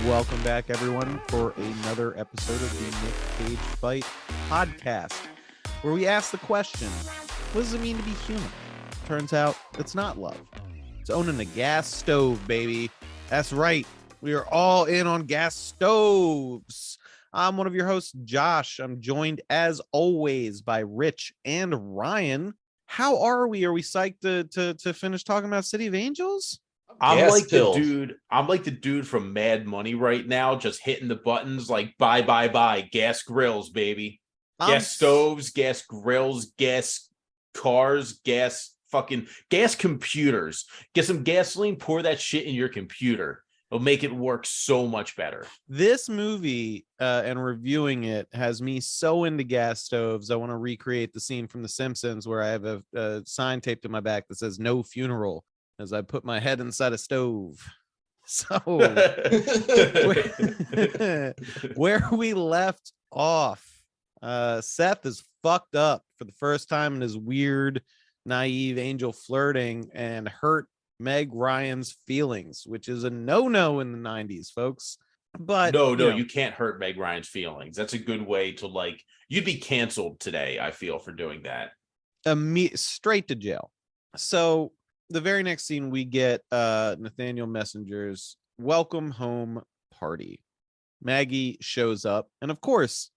Welcome back, everyone, for another episode of the Nick Cage Fight podcast, where we ask the question, what does it mean to be human? Turns out it's not love. It's owning a gas stove, baby. That's right. We are all in on gas stoves. I'm one of your hosts, Josh. I'm joined, as always, by Rich and Ryan. How are we? Are we psyched to finish talking about City of Angels? I'm like the dude from Mad Money right now, just hitting the buttons like buy, gas grills, baby. Gas stoves, gas grills, gas cars, gas computers. Get some gasoline, pour that shit in your computer. It'll make it work so much better. This movie and reviewing it has me so into gas stoves. I want to recreate the scene from The Simpsons where I have a sign taped to my back that says "No funeral" as I put my head inside a stove. So where we left off, Seth is fucked up for the first time in his weird, naive angel flirting and hurt Meg Ryan's feelings, which is a no-no in the 90s, folks. But no, you can't hurt Meg Ryan's feelings. That's a good way to you'd be canceled today, I feel, for doing that. Straight to jail. So the very next scene, we get Nathaniel Messenger's welcome home party. Maggie shows up, and of course,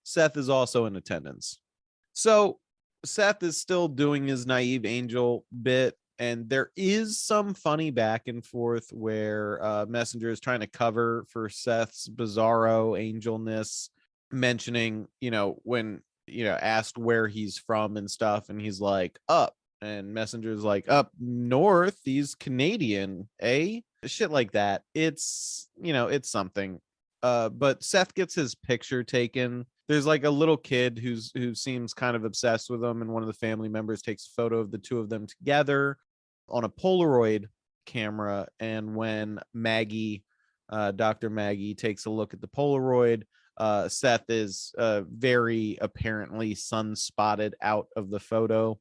Seth is also in attendance. So Seth is still doing his naive angel bit, and there is some funny back and forth where Messenger is trying to cover for Seth's bizarro angelness, mentioning, when, asked where he's from and stuff, and he's like, up. And Messenger's like, up north, he's Canadian, eh? Shit like that. It's, it's something. But Seth gets his picture taken. There's like a little kid who seems kind of obsessed with him, and one of the family members takes a photo of the two of them together on a Polaroid camera. And when Maggie, Dr. Maggie, takes a look at the Polaroid, Seth is very apparently sun-spotted out of the photo.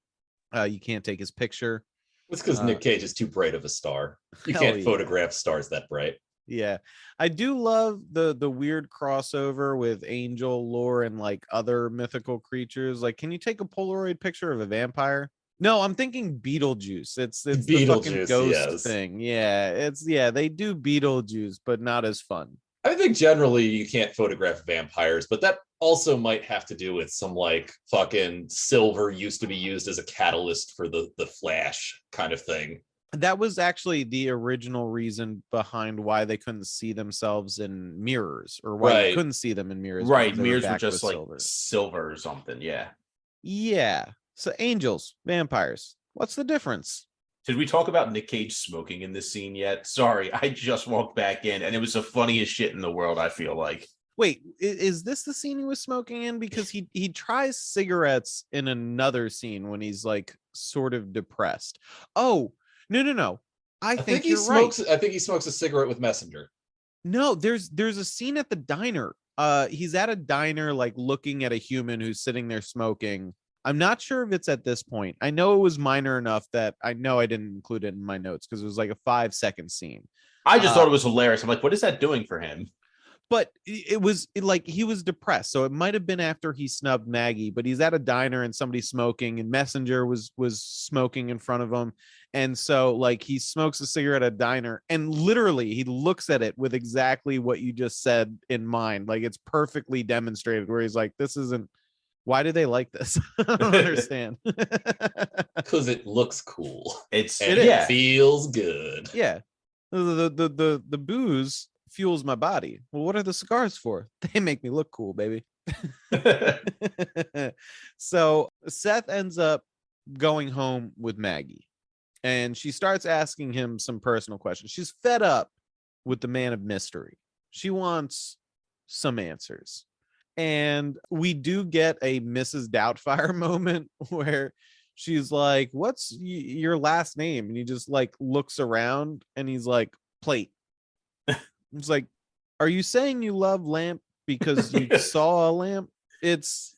You can't take his picture. It's because Nick Cage is too bright of a star. You can't photograph stars that bright. Yeah, I do love the weird crossover with angel lore and like other mythical creatures. Like, can you take a Polaroid picture of a vampire? No, I'm thinking Beetlejuice. It's the fucking ghost thing. Yeah, they do Beetlejuice, but not as fun. I think generally you can't photograph vampires, but that also might have to do with some like fucking silver used to be used as a catalyst for the Flash kind of thing. That was actually the original reason behind why they couldn't see themselves in mirrors, or why you couldn't see them in mirrors. Right, mirrors were just like silver or something. Yeah. So angels, vampires, what's the difference? Did we talk about Nick Cage smoking in this scene yet? Sorry, I just walked back in and it was the funniest shit in the world, I feel like. Wait, is this the scene he was smoking in? Because he tries cigarettes in another scene when he's like sort of depressed. Oh, no. I think he smokes. Right. I think he smokes a cigarette with Messenger. No, there's a scene at the diner. He's at a diner, like looking at a human who's sitting there smoking. I'm not sure if it's at this point. I know it was minor enough that I know I didn't include it in my notes because it was like a 5-second scene. I just thought it was hilarious. I'm like, what is that doing for him? But it was like he was depressed. So it might have been after he snubbed Maggie, but he's at a diner and somebody's smoking, and Messenger was smoking in front of him. And so like he smokes a cigarette at a diner, and literally he looks at it with exactly what you just said in mind. Like it's perfectly demonstrated where he's like, this isn't. Why do they like this? I don't understand. Because it looks cool. It feels good. Yeah. The booze fuels my body. Well, what are the cigars for? They make me look cool, baby. So Seth ends up going home with Maggie, and she starts asking him some personal questions. She's fed up with the man of mystery. She wants some answers. And we do get a Mrs. Doubtfire moment where she's like, what's your last name? And he just like looks around and he's like, Plate. It's like, are you saying you love lamp because you saw a lamp? It's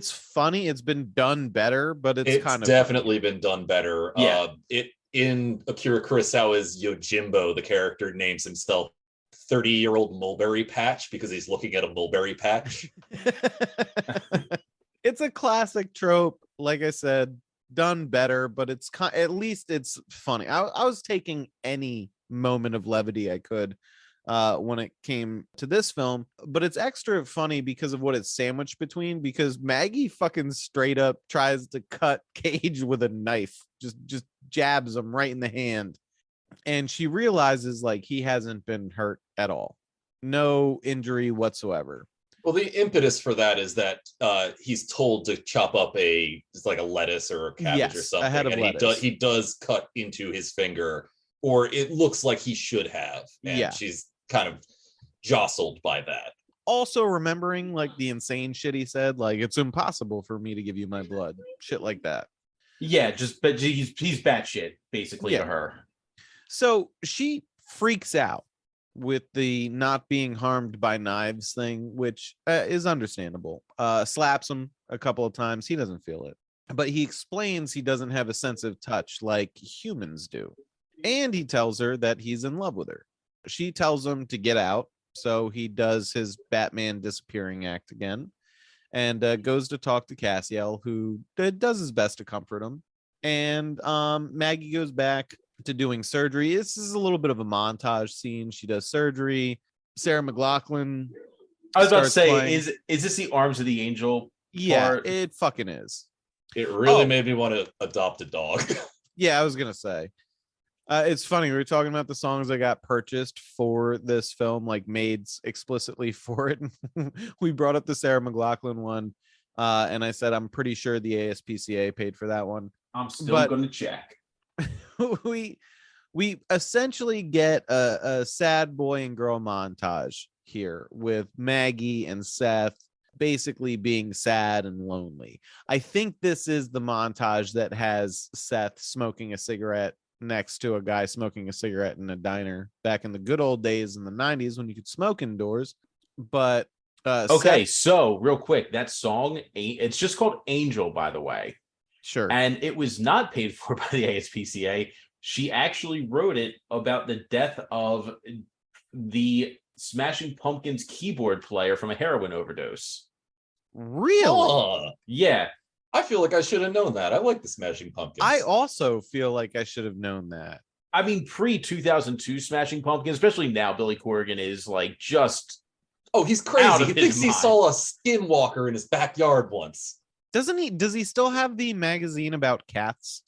funny. It's been done better, but it's kind of definitely been done better. Yeah. In Akira Kurosawa's Yojimbo, the character names himself 30-year-old mulberry patch because he's looking at a mulberry patch. It's a classic trope, like I said, done better, but it's at least it's funny. I was taking any moment of levity I could when it came to this film, but it's extra funny because of what it's sandwiched between, because Maggie fucking straight up tries to cut Cage with a knife, just jabs him right in the hand, and she realizes like he hasn't been hurt at all, no injury whatsoever. Well, the impetus for that is that he's told to chop up it's like a lettuce or a cabbage or something, a head of and lettuce. he does cut into his finger, or it looks like he should have, and she's kind of jostled by that. Also remembering like the insane shit he said, like it's impossible for me to give you my blood, shit like that. Yeah, but he's batshit basically to her. So she freaks out with the not being harmed by knives thing, which is understandable. Slaps him a couple of times. He doesn't feel it, but he explains he doesn't have a sense of touch like humans do. And he tells her that he's in love with her. She tells him to get out. So he does his Batman disappearing act again and goes to talk to Cassiel, who does his best to comfort him. And Maggie goes back to doing surgery. This is a little bit of a montage scene. She does surgery. Sarah McLachlan. I was about to say, is this the Arms of the Angel? Yeah, part? It fucking is. It really made me want to adopt a dog. Yeah, I was gonna say. It's funny, we were talking about the songs that got purchased for this film, like made explicitly for it. We brought up the Sarah McLachlan one, and I said I'm pretty sure the ASPCA paid for that one. I'm still gonna check. we essentially get a sad boy and girl montage here with Maggie and Seth basically being sad and lonely. I think this is the montage that has Seth smoking a cigarette next to a guy smoking a cigarette in a diner back in the good old days in the 90s when you could smoke indoors. But okay, so real quick, that song, it's just called Angel, by the way. Sure. And it was not paid for by the ASPCA. She actually wrote it about the death of the Smashing Pumpkins keyboard player from a heroin overdose. Really? Yeah. I feel like I should have known that. I like the Smashing Pumpkins. I also feel like I should have known that. I mean, pre-2002 Smashing Pumpkins, especially now, Billy Corgan is like just... Oh, he's crazy. He thinks he saw a skinwalker in his backyard once. Doesn't he? Does he still have the magazine about cats?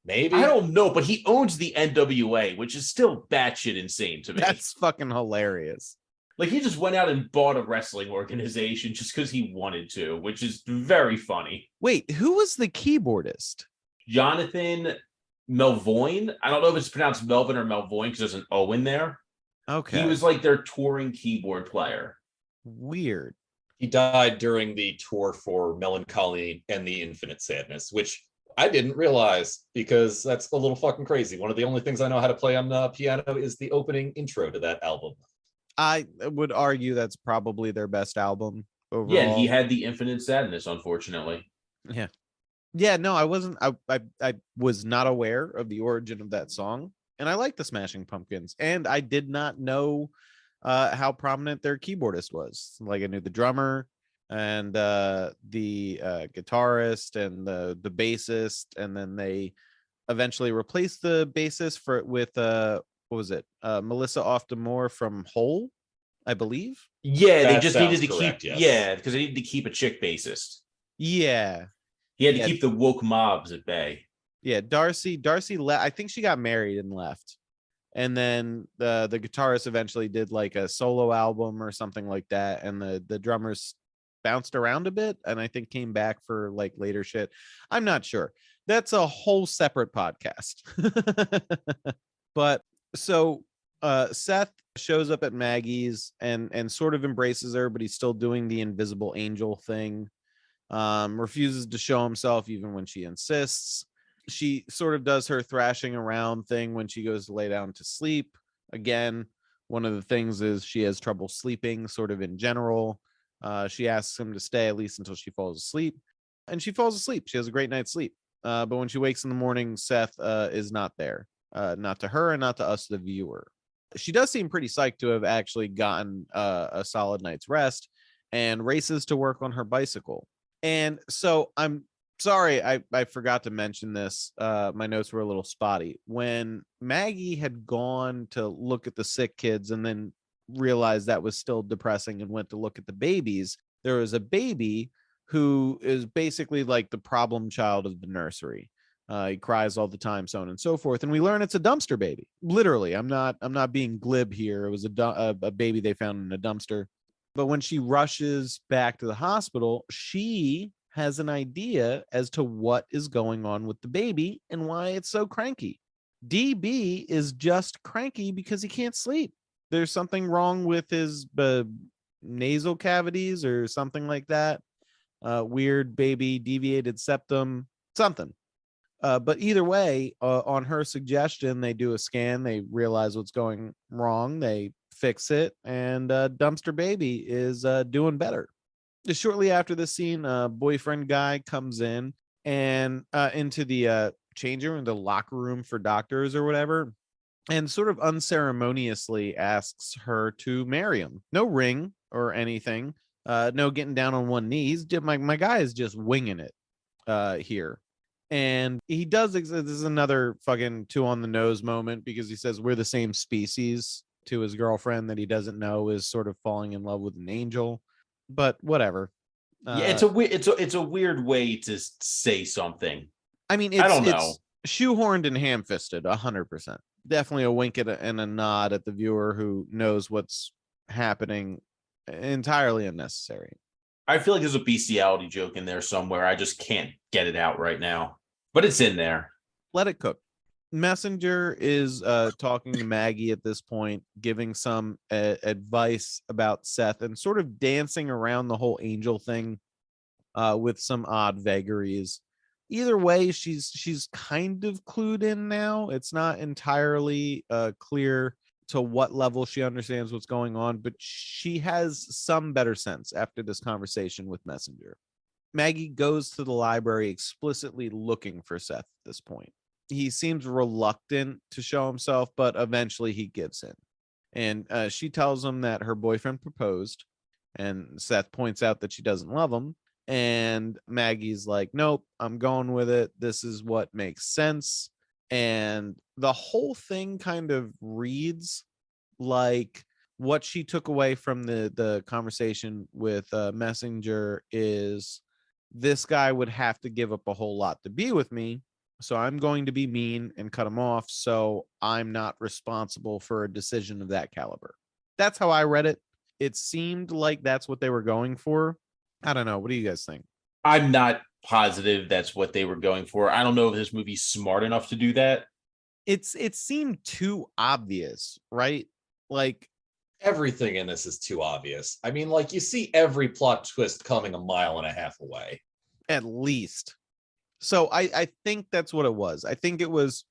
Maybe. I don't know, but he owns the NWA, which is still batshit insane to me. That's fucking hilarious. Like, he just went out and bought a wrestling organization just because he wanted to, which is very funny. Wait, who was the keyboardist? Jonathan Melvoin. I don't know if it's pronounced Melvin or Melvoin because there's an O in there. Okay. He was like their touring keyboard player. Weird. He died during the tour for Melancholy and the Infinite Sadness, which I didn't realize because that's a little fucking crazy. One of the only things I know how to play on the piano is the opening intro to that album. I would argue that's probably their best album overall. Yeah, he had the Infinite Sadness, unfortunately. Yeah, no, I wasn't. I was not aware of the origin of that song, and I like the Smashing Pumpkins, and I did not know how prominent their keyboardist was. Like, I knew the drummer and the guitarist and the bassist, and then they eventually replaced the bassist with what was it? Melissa Often Moore from Hole, I believe. Yeah, That they just needed to correct, keep. yes. Yeah, because they needed to keep a chick bassist. Yeah. He had to keep the woke mobs at bay. Yeah, Darcy I think she got married and left. And then the guitarist eventually did like a solo album or something like that, and the drummers bounced around a bit and I think came back for like later shit. I'm not sure. That's a whole separate podcast. But so Seth shows up at Maggie's and sort of embraces her, but he's still doing the invisible angel thing. Refuses to show himself even when she insists. She sort of does her thrashing around thing when she goes to lay down to sleep. Again, one of the things is she has trouble sleeping sort of in general. She asks him to stay at least until she falls asleep, and she falls asleep. She has a great night's sleep. But when she wakes in the morning, Seth is not there. Not to her and not to us, the viewer. She does seem pretty psyched to have actually gotten a solid night's rest and races to work on her bicycle. And so I'm sorry, I forgot to mention this. My notes were a little spotty. When Maggie had gone to look at the sick kids and then realized that was still depressing and went to look at the babies, there was a baby who is basically like the problem child of the nursery. He cries all the time, so on and so forth. And we learn it's a dumpster baby. Literally, I'm not being glib here. It was a baby they found in a dumpster. But when she rushes back to the hospital, she has an idea as to what is going on with the baby and why it's so cranky. DB is just cranky because he can't sleep. There's something wrong with his nasal cavities or something like that. Weird baby deviated septum, something. But either way, on her suggestion, they do a scan. They realize what's going wrong. They fix it, and Dumpster Baby is doing better. Just shortly after this scene, boyfriend guy comes in and into the changing room, the locker room for doctors or whatever, and sort of unceremoniously asks her to marry him. No ring or anything. No getting down on one knee. My guy is just winging it here. And he does. This is another fucking 2 on the nose moment because he says we're the same species to his girlfriend that he doesn't know is sort of falling in love with an angel. But whatever. Yeah, it's a weird way to say something. I mean, I don't know. It's shoehorned and ham-fisted, 100%. Definitely a wink and a nod at the viewer who knows what's happening. Entirely unnecessary. I feel like there's a bestiality joke in there somewhere. I just can't get it out right now, but it's in there. Let it cook. Messenger is talking to Maggie at this point, giving some advice about Seth and sort of dancing around the whole angel thing with some odd vagaries. Either way, she's kind of clued in now. It's not entirely clear to what level she understands what's going on, but she has some better sense after this conversation with Messenger. Maggie goes to the library explicitly looking for Seth at this point. He seems reluctant to show himself, but eventually he gives in. And she tells him that her boyfriend proposed, and Seth points out that she doesn't love him. And Maggie's like, nope, I'm going with it. This is what makes sense. And the whole thing kind of reads like what she took away from the conversation with Messenger is this guy would have to give up a whole lot to be with me. So I'm going to be mean and cut him off. So I'm not responsible for a decision of that caliber. That's how I read it. It seemed like that's what they were going for. I don't know. What do you guys think? I'm not positive that's what they were going for. I don't know if this movie's smart enough to do that. It seemed too obvious, right? Like everything in this is too obvious. I mean, like you see every plot twist coming a mile and a half away. At least. So I think that's what it was. I think it was.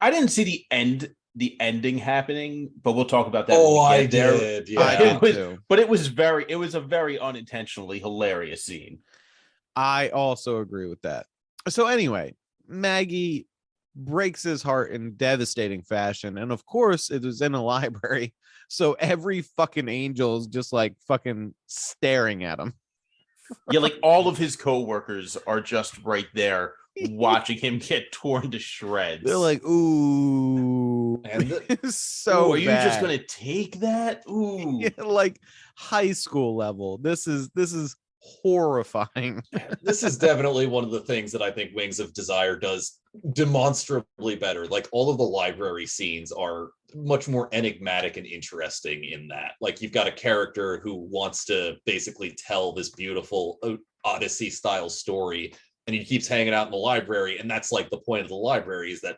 I didn't see the ending happening, but we'll talk about that. Oh, I did. Yeah. I did too. But it was a very unintentionally hilarious scene. I also agree with that. So anyway, Maggie breaks his heart in devastating fashion. And of course, it was in a library. So every fucking angel is just like fucking staring at him. Yeah, like all of his coworkers are just right there watching him get torn to shreds. They're like, ooh. And so ooh, are you just gonna take that? Ooh. Yeah, like high school level. This is horrifying. This is definitely one of the things that I think Wings of Desire does demonstrably better. Like all of the library scenes are much more enigmatic and interesting in that. Like you've got a character who wants to basically tell this beautiful Odyssey style story, and he keeps hanging out in the library. And that's like the point of the library, is that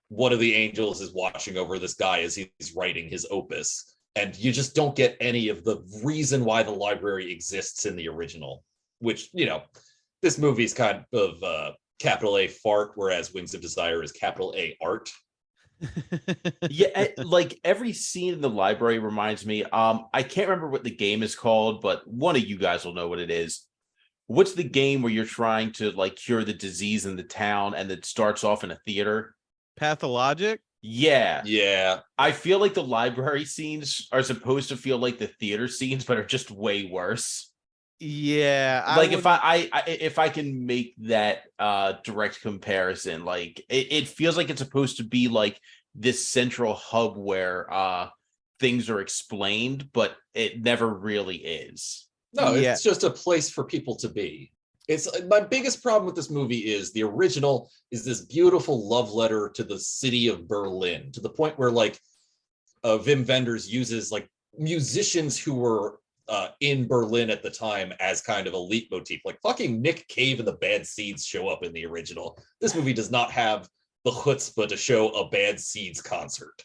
one of the angels is watching over this guy as he's writing his opus. And you just don't get any of the reason why the library exists in the original, which, you know, this movie's kind of capital A fart, whereas Wings of Desire is capital A art. Yeah, like every scene in the library reminds me. I can't remember what the game is called, but one of you guys will know what it is. What's the game where you're trying to like cure the disease in the town and it starts off in a theater? Pathologic? Yeah. I feel like the library scenes are supposed to feel like the theater scenes, but are just way worse. Yeah, Like if I can make that direct comparison, like it feels like it's supposed to be like this central hub where things are explained, but it never really is. No, it's just a place for people to be. It's my biggest problem with this movie is the original is this beautiful love letter to the city of Berlin, to the point where like Wim Wenders uses like musicians who were in Berlin at the time as kind of a leitmotif. Like fucking Nick Cave and the Bad Seeds show up in the original. This movie does not have the chutzpah to show a Bad Seeds concert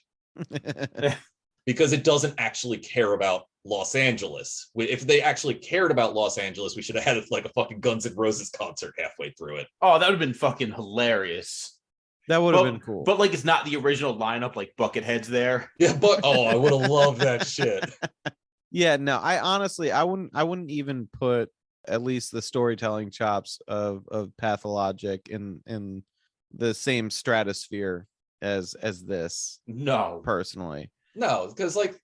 because it doesn't actually care about Los Angeles. If they actually cared about Los Angeles, we should have had like a fucking Guns N' Roses concert halfway through it. Oh, that would have been fucking hilarious. That would have been cool. But like, it's not the original lineup, like Buckethead's there. Yeah, but I would have loved that shit. Yeah, no, I wouldn't even put at least the storytelling chops of Pathologic in the same stratosphere as this. No, personally. No, because like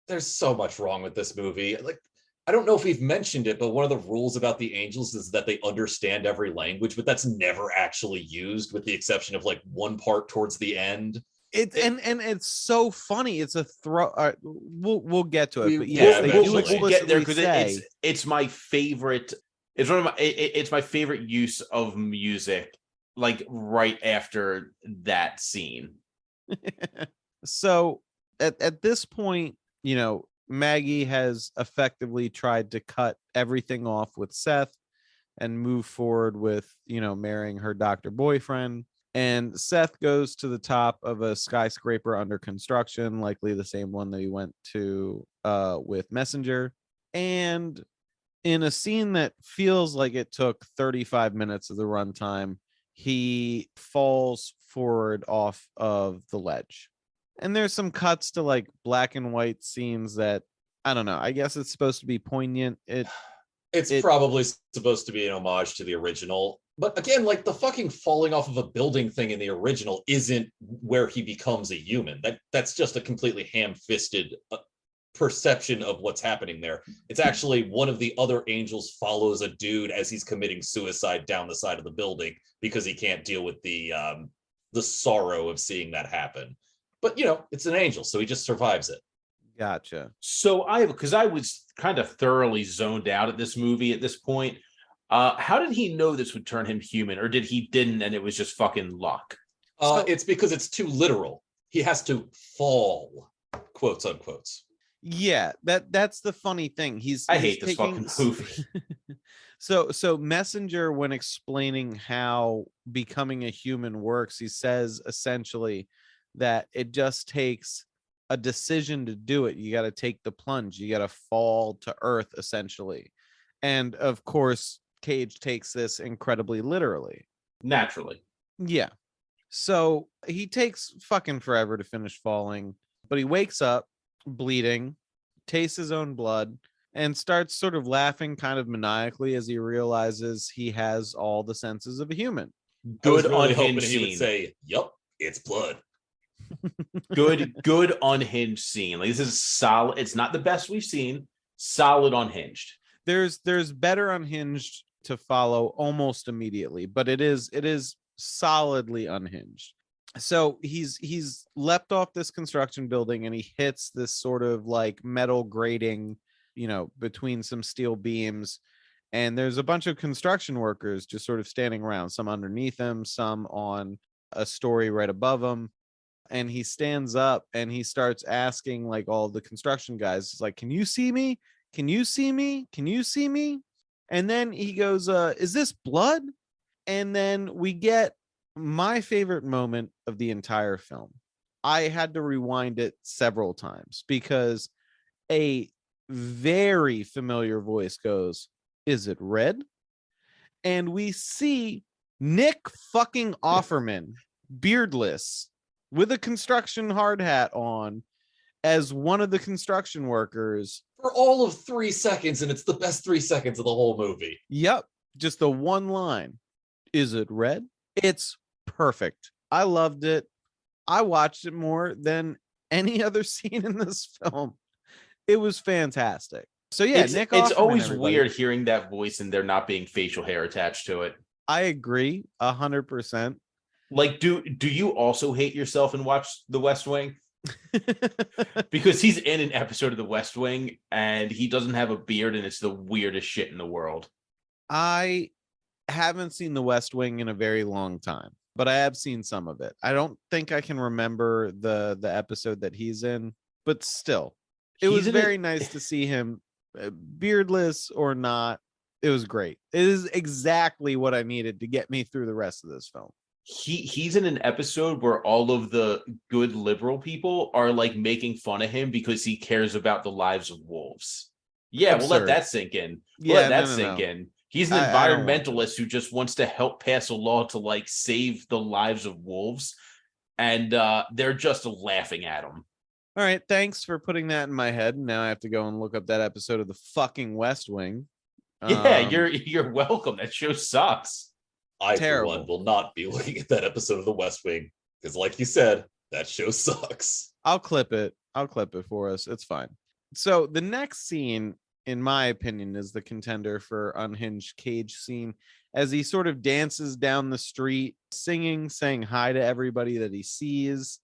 there's so much wrong with this movie. Like, I don't know if we've mentioned it, but one of the rules about the Angels is that they understand every language, but that's never actually used, with the exception of like one part towards the end. And it's so funny. It's a throw. We'll get to it, but yes, we'll get there because it's my favorite. It's one of my it's my favorite use of music. Like right after that scene. So at this point, you know, Maggie has effectively tried to cut everything off with Seth and move forward with, you know, marrying her doctor boyfriend. And Seth goes to the top of a skyscraper under construction, likely the same one that he went to with Messenger. And in a scene that feels like it took 35 minutes of the runtime, he falls forward off of the ledge. And there's some cuts to like black and white scenes that, I don't know, I guess it's supposed to be poignant. It's probably supposed to be an homage to the original. But again, like the fucking falling off of a building thing in the original isn't where he becomes a human. That's just a completely ham-fisted perception of what's happening there. It's actually one of the other angels follows a dude as he's committing suicide down the side of the building because he can't deal with the sorrow of seeing that happen. But you know, it's an angel, so he just survives it. Gotcha. So because I was kind of thoroughly zoned out at this movie at this point. How did he know this would turn him human, or did he didn't and it was just fucking luck? It's because it's too literal. He has to fall, quotes unquotes. Yeah, that's the funny thing. I hate this fucking movie. So Messenger, when explaining how becoming a human works, he says essentially that it just takes a decision to do it. You got to take the plunge. You got to fall to earth, essentially. And of course, Cage takes this incredibly literally. Naturally. Yeah. So he takes fucking forever to finish falling, but he wakes up bleeding, tastes his own blood, and starts sort of laughing kind of maniacally as he realizes he has all the senses of a human. Good really unhinged scene. He would say, "Yup, it's blood." good unhinged scene. Like, this is solid. It's not the best we've seen. Solid unhinged. There's better unhinged to follow almost immediately, but it is solidly unhinged. So he's leapt off this construction building and he hits this sort of like metal grating, you know, between some steel beams, and there's a bunch of construction workers just sort of standing around, some underneath him, some on a story right above him. And he stands up and he starts asking like all the construction guys, like, can you see me? Can you see me? Can you see me? And then he goes, is this blood? And then we get my favorite moment of the entire film. I had to rewind it several times because a very familiar voice goes, is it red? And we see Nick fucking Offerman, beardless, with a construction hard hat on, as one of the construction workers for all of 3 seconds, and it's the best 3 seconds of the whole movie. Yep, just the one line. Is it red? It's perfect. I loved it. I watched it more than any other scene in this film. It was fantastic. So yeah, Nick it's Offerman, always everybody. weird hearing that voice and there not being facial hair attached to it. I agree 100%. Like, do you also hate yourself and watch The West Wing? Because he's in an episode of The West Wing and he doesn't have a beard and it's the weirdest shit in the world. I haven't seen The West Wing in a very long time, but I have seen some of it. I don't think I can remember the episode that he's in, but still, it was very nice to see him beardless or not. It was great. It is exactly what I needed to get me through the rest of this film. He's in an episode where all of the good liberal people are like making fun of him because he cares about the lives of wolves. Yeah, Absurd. We'll let that sink in. In. He's an environmentalist who just wants to help pass a law to like save the lives of wolves, and they're just laughing at him. All right, thanks for putting that in my head. Now I have to go and look up that episode of the fucking West Wing. Yeah, you're welcome. That show sucks. I, for one, will not be looking at that episode of The West Wing because, like you said, that show sucks. I'll clip it for us. It's fine. So the next scene, in my opinion, is the contender for unhinged Cage scene as he sort of dances down the street, singing, saying hi to everybody that he sees,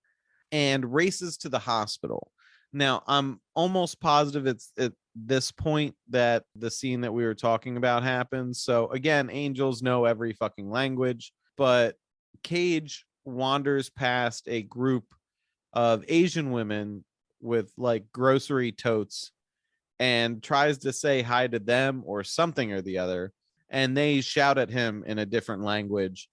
and races to the hospital. Now, I'm almost positive it's at this point that the scene that we were talking about happens. So again, angels know every fucking language, but Cage wanders past a group of Asian women with like grocery totes and tries to say hi to them or something or the other. And they shout at him in a different language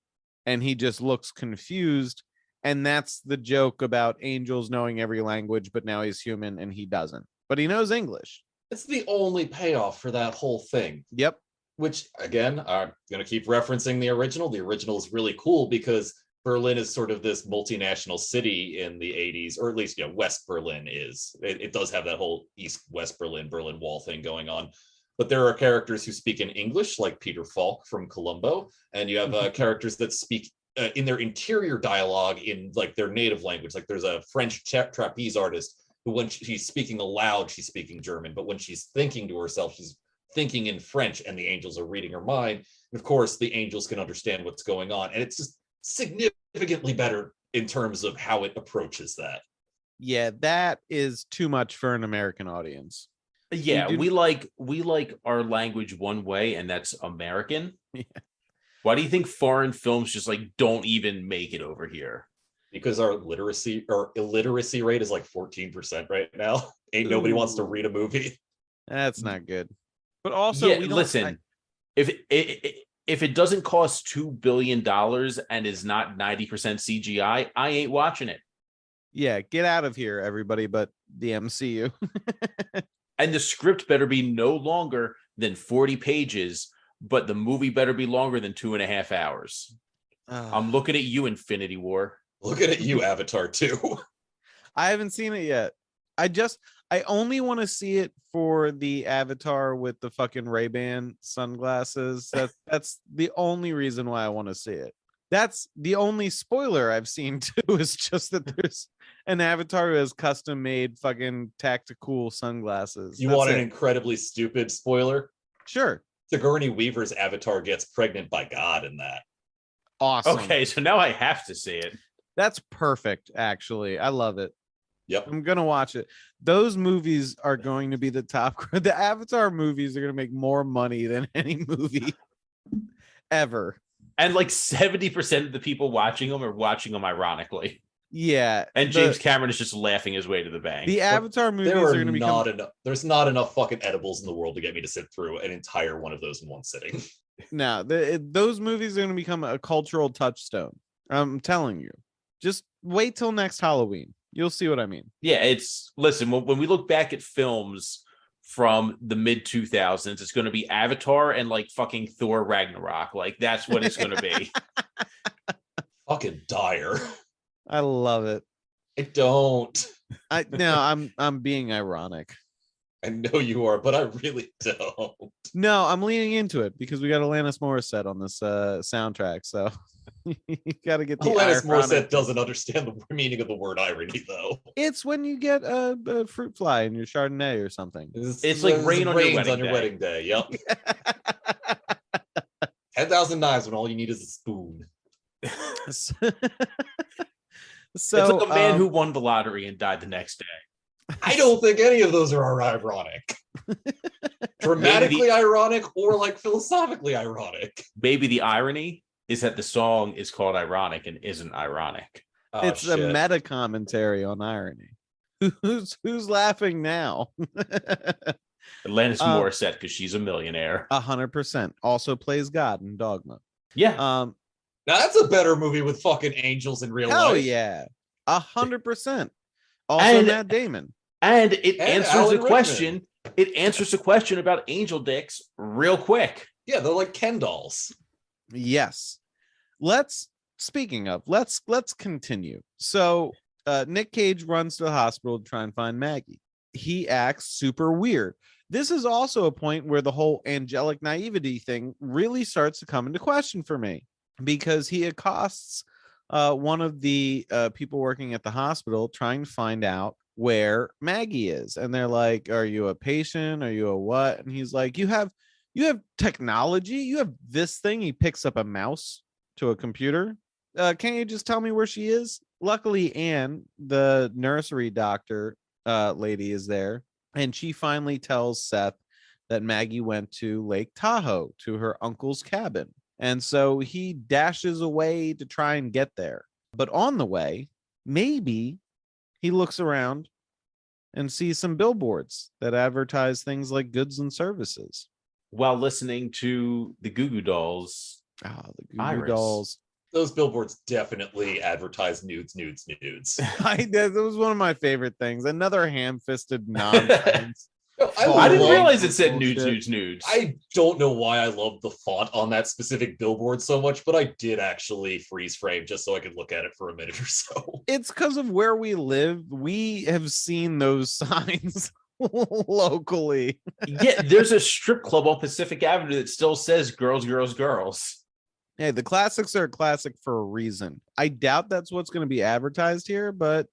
and he just looks confused. And that's the joke about angels knowing every language, but now he's human and he doesn't. But he knows English. It's the only payoff for that whole thing. Yep. Which, again, I'm going to keep referencing the original. The original is really cool because Berlin is sort of this multinational city in the 80s, or at least, West Berlin is. It does have that whole East-West Berlin Wall thing going on. But there are characters who speak in English, like Peter Falk from Columbo, and you have characters that speak in their interior dialogue in like their native language. Like there's a French trapeze artist who, when she's speaking aloud, she's speaking German, but when she's thinking to herself, she's thinking in French, and the angels are reading her mind. And of course, the angels can understand what's going on, and it's just significantly better in terms of how it approaches that. Yeah, that is too much for an American audience. Yeah, we like our language one way, and that's American. Yeah. Why do you think foreign films just like don't even make it over here? Because our illiteracy rate is like 14% right now. Ain't nobody wants to read a movie. That's not good. But also, if it doesn't cost $2 billion and is not 90% CGI, I ain't watching it. Yeah, get out of here, everybody, but the MCU. And the script better be no longer than 40 pages, but the movie better be longer than 2.5 hours. I'm looking at you, Infinity War. Looking at you, Avatar 2. I haven't seen it yet. I only want to see it for the Avatar with the fucking Ray-Ban sunglasses. That's the only reason why I want to see it. That's the only spoiler I've seen too, is just that there's an Avatar who has custom made fucking tactical sunglasses. You want an incredibly stupid spoiler? Sure. Sigourney Weaver's Avatar gets pregnant by God in that. Awesome. Okay, so now I have to see it. That's perfect, actually. I love it. Yep. I'm gonna watch it. Those movies are going to be the top. The Avatar movies are gonna make more money than any movie ever. And like 70% of the people watching them are watching them ironically. Yeah. And James Cameron is just laughing his way to the bank. The Avatar movies are going to become... There's not enough fucking edibles in the world to get me to sit through an entire one of those in one sitting. No, those movies are going to become a cultural touchstone. I'm telling you. Just wait till next Halloween. You'll see what I mean. Yeah, listen, when we look back at films from the mid 2000s, it's going to be Avatar and like fucking Thor Ragnarok. Like that's what it's going to be. Fucking dire. I love it. I don't. I'm being ironic. I know you are, but I really don't. No, I'm leaning into it because we got Alanis Morissette on this soundtrack, so you got to get the Alanis ironic. Morissette doesn't understand the meaning of the word irony, though. It's when you get a fruit fly in your Chardonnay or something. It's like rain on your wedding day. Yep. 10,000 knives when all you need is a spoon. So it's like a man who won the lottery and died the next day. I don't think any of those are ironic. Dramatically ironic or like philosophically ironic. Maybe the irony is that the song is called Ironic and isn't ironic. It's a meta commentary on irony. Who's laughing now? Alanis Morissette, because she's a millionaire. 100%. Also plays God in Dogma. Yeah. Now that's a better movie with fucking angels in real life. Hell yeah. 100%. Also Matt Damon. And it answers the question. It answers the question about angel dicks real quick. Yeah, they're like Ken dolls. Yes. Let's continue. So Nick Cage runs to the hospital to try and find Maggie. He acts super weird. This is also a point where the whole angelic naivety thing really starts to come into question for me, because he accosts one of the people working at the hospital trying to find out where Maggie is. And they're like, are you a patient? Are you a what? And he's like, you have technology. You have this thing. He picks up a mouse to a computer. Can't you just tell me where she is? Luckily, Anne, the nursery doctor lady, is there. And she finally tells Seth that Maggie went to Lake Tahoe to her uncle's cabin. And so he dashes away to try and get there. But on the way, maybe he looks around and sees some billboards that advertise things like goods and services. While listening to the Goo Goo Dolls. Oh, the Goo Goo Dolls. Those billboards definitely advertise nudes. That was one of my favorite things. Another ham-fisted nonsense. I didn't realize it said nudes. I don't know why I love the font on that specific billboard so much, but I did actually freeze frame just so I could look at it for a minute or so. It's because of where we live. We have seen those signs locally. Yeah, there's a strip club on Pacific Avenue that still says girls, girls, girls. Hey, the classics are a classic for a reason. I doubt that's what's going to be advertised here, but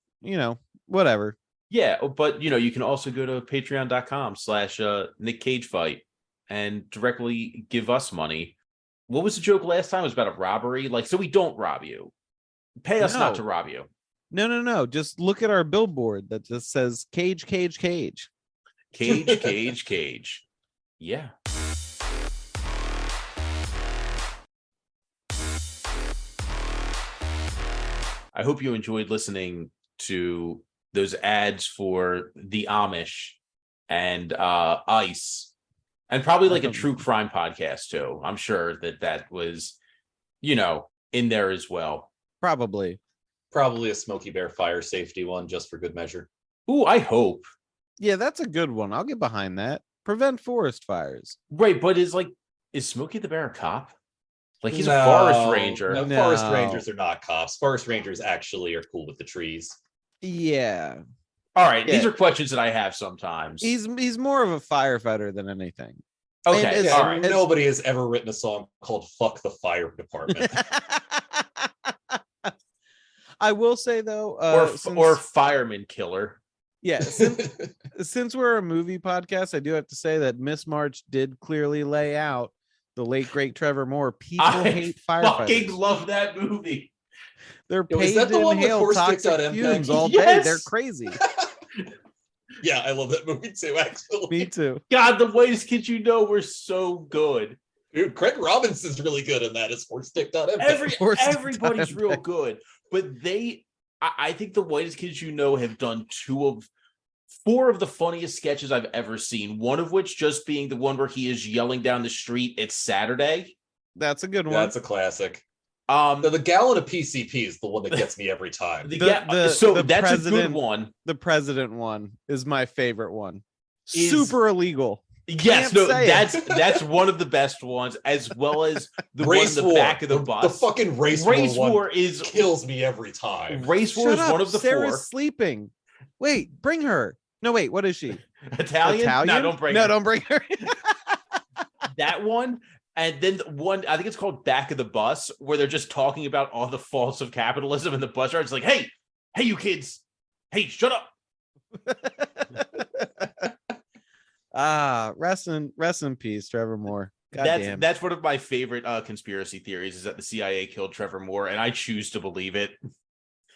whatever. Yeah, but you can also go to patreon.com/Nick Cage Fight and directly give us money. What was the joke last time? It was about a robbery. So we don't rob you. Pay us not to rob you. No. Just look at our billboard that just says Cage, Cage, Cage. Cage, Cage, Cage. Yeah. I hope you enjoyed listening to those ads for the Amish and ICE, and probably like a true crime podcast too. I'm sure that was, in there as well. Probably a Smokey Bear fire safety one just for good measure. Ooh, I hope. Yeah, that's a good one. I'll get behind that. Prevent forest fires. Right, but is Smokey the Bear a cop? He's a forest ranger. No, forest rangers are not cops. Forest rangers actually are cool with the trees. Yeah. All right. Yeah. These are questions that I have sometimes. He's more of a firefighter than anything. Okay. All right. Nobody has ever written a song called "Fuck the Fire Department." I will say though, or fireman killer. Yeah. Since we're a movie podcast, I do have to say that Miss March did clearly lay out the late great Trevor Moore. People hate firefighters. I fucking love that movie. They're paid to inhale toxic fumes all day. They're crazy. Yeah, I love that movie too, actually. Me too. God, the Whitest Kids You Know were so good. Dude, Craig Robinson's really good in that as Sportstick.mp. Everybody's real good. But I think the Whitest Kids You Know have done 4 of the funniest sketches I've ever seen. One of which just being the one where he is yelling down the street, "It's Saturday." That's a good one. That's a classic. The gallon of PCP is the one that gets me every time. That's a good one. The president one is my favorite one. Super illegal. Yes, no, that's one of the best ones, as well as the race one in the back of the bus. The fucking race war kills me every time. Race war is one of the Sarah's 4. Sleeping. Wait, bring her. No, wait, what is she? Italian? No, don't bring no, her. don't bring her. That one. And then one, I think it's called Back of the Bus, where they're just talking about all the faults of capitalism, and the bus driver's like, hey, you kids, hey, shut up. Rest in peace, Trevor Moore. That's one of my favorite conspiracy theories, is that the CIA killed Trevor Moore, and I choose to believe it.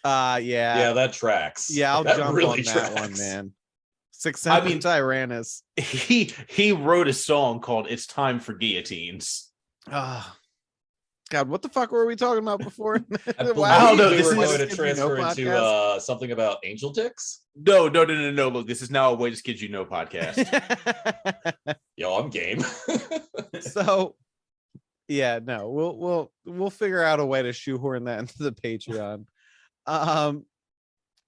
Yeah, that tracks. Yeah, I'll that jump really on tracks. that one, man. Tyrannus. He wrote a song called "It's Time for Guillotines." God, what the fuck were we talking about before? I believe we were going to transfer into something about angel dicks. No. Look, this is now a Whitest Kids You Know podcast. Yo, I'm game. So, yeah, no, we'll figure out a way to shoehorn that into the Patreon.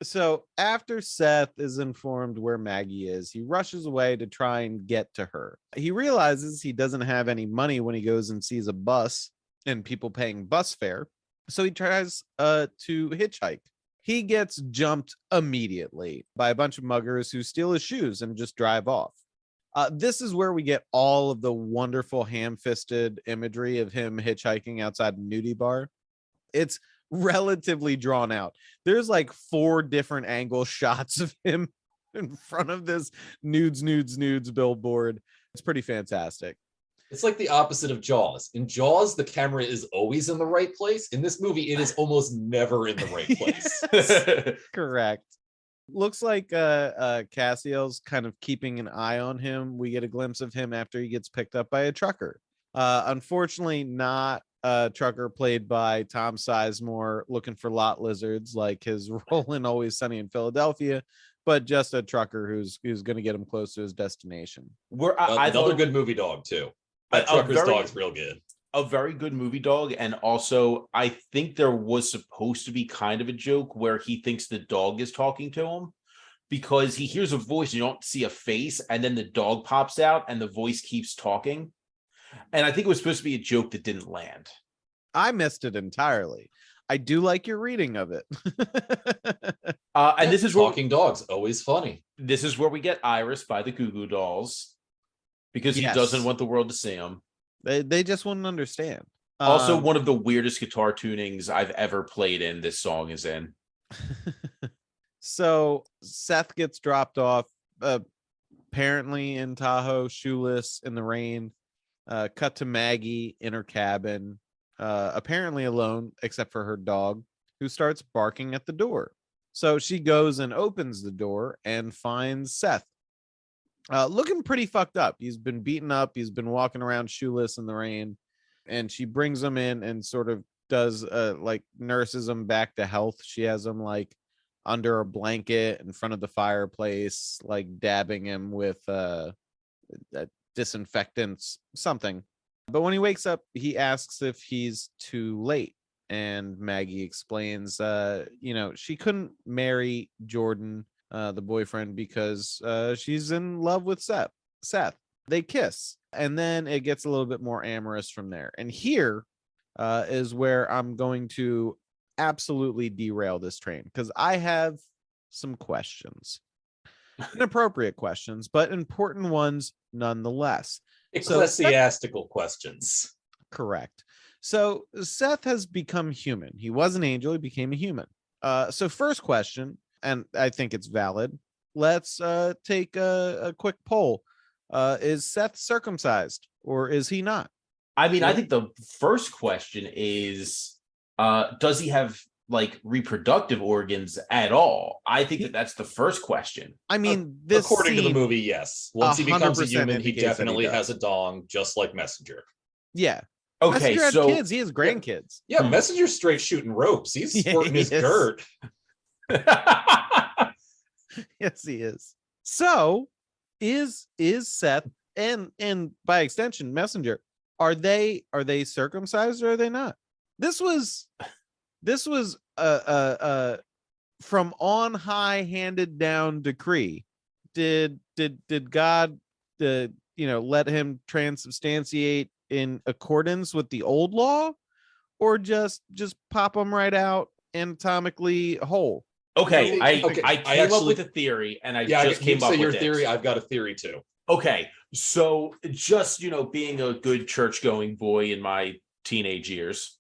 So after Seth is informed where Maggie is, he rushes away to try and get to her. He realizes he doesn't have any money when he goes and sees a bus and people paying bus fare. So he tries to hitchhike. He gets jumped immediately by a bunch of muggers who steal his shoes and just drive off. This is where we get all of the wonderful ham-fisted imagery of him hitchhiking outside a nudie bar. It's relatively drawn out. There's like 4 different angle shots of him in front of this nudes billboard. It's pretty fantastic. It's like the opposite of Jaws. In Jaws, the camera is always in the right place. In this movie, it is almost never in the right place. Yes, correct. Looks like Cassiel's kind of keeping an eye on him. We get a glimpse of him after he gets picked up by a trucker. Unfortunately, not a trucker played by Tom Sizemore looking for lot lizards like his role in Always Sunny in Philadelphia, but just a trucker who's going to get him close to his destination. Another good movie dog too. That trucker's dog's real good. A very good movie dog. And also, I think there was supposed to be kind of a joke where he thinks the dog is talking to him, because he hears a voice and you don't see a face, and then the dog pops out and the voice keeps talking. And I think it was supposed to be a joke that didn't land. I missed it entirely. I do like your reading of it. And this is talking dogs, always funny. This is where we get Iris by the Goo Goo Dolls, because he doesn't want the world to see him. They just wouldn't understand. Also, one of the weirdest guitar tunings I've ever played in, this song is in. So Seth gets dropped off, apparently in Tahoe, shoeless in the rain. Cut to Maggie in her cabin, apparently alone except for her dog, who starts barking at the door. So she goes and opens the door and finds Seth looking pretty fucked up. He's been beaten up. He's been walking around shoeless in the rain, and she brings him in and sort of does like nurses him back to health. She has him like under a blanket in front of the fireplace, like dabbing him with disinfectants, something. But when he wakes up, he asks if he's too late, and Maggie explains she couldn't marry Jordan, the boyfriend, because she's in love with Seth. They kiss, and then it gets a little bit more amorous from there. And here is where I'm going to absolutely derail this train, because I have some questions. Inappropriate questions, but important ones nonetheless. Ecclesiastical questions. Correct. So Seth has become human. He was an angel. He became a human. So first question, and I think it's valid. Let's take a quick poll. Is Seth circumcised, or is he not? I mean, I think the first question is, does he have like reproductive organs at all? I think that's the first question. I mean, according to the movie, yes. Once he becomes a human, he definitely has a dong, just like Messenger. Yeah. Okay, Messenger so had kids. He has grandkids. Yeah, Messenger's straight shooting ropes. He's sporting his girt. Yes, he is. So, is Seth and by extension Messenger, are they circumcised or are they not? This was a from on high handed down decree. Did God let him transubstantiate in accordance with the old law, or just pop them right out anatomically whole? Okay, I came up actually- with a theory, and I just came up with your this. theory. I've got a theory too. Okay, so just being a good church-going boy in my teenage years,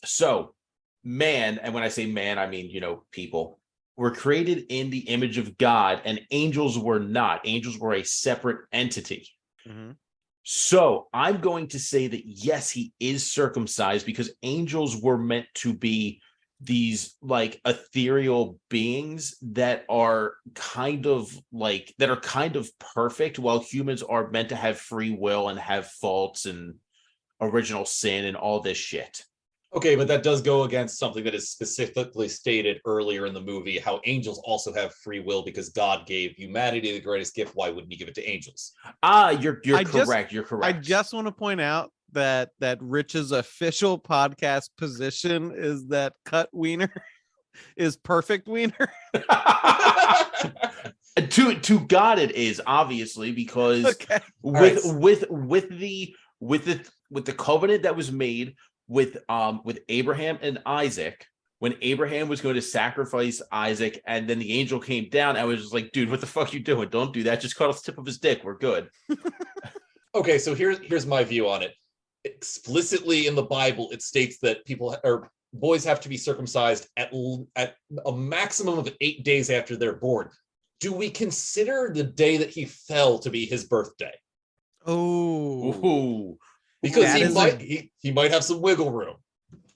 so man, and when I say man, I mean people were created in the image of God, and angels were not. Angels were a separate entity. Mhm. So I'm going to say that yes, he is circumcised because angels were meant to be these like ethereal beings that are kind of perfect, while humans are meant to have free will and have faults and original sin and all this shit. Okay, but that does go against something that is specifically stated earlier in the movie, how angels also have free will because God gave humanity the greatest gift. Why wouldn't he give it to angels? You're correct. You're correct. I just want to point out that Rich's official podcast position is that cut wiener is perfect wiener. To God it is, obviously, because Okay. with the covenant that was made with Abraham and Isaac, when Abraham was going to sacrifice Isaac and then the angel came down, I was just like, dude, what the fuck you doing? Don't do that. Just cut off the tip of his dick. We're good. Okay, so here's my view on it. Explicitly in the Bible, it states that boys have to be circumcised at a maximum of 8 days after they're born. Do we consider the day that he fell to be his birthday? Oh, because he might have some wiggle room.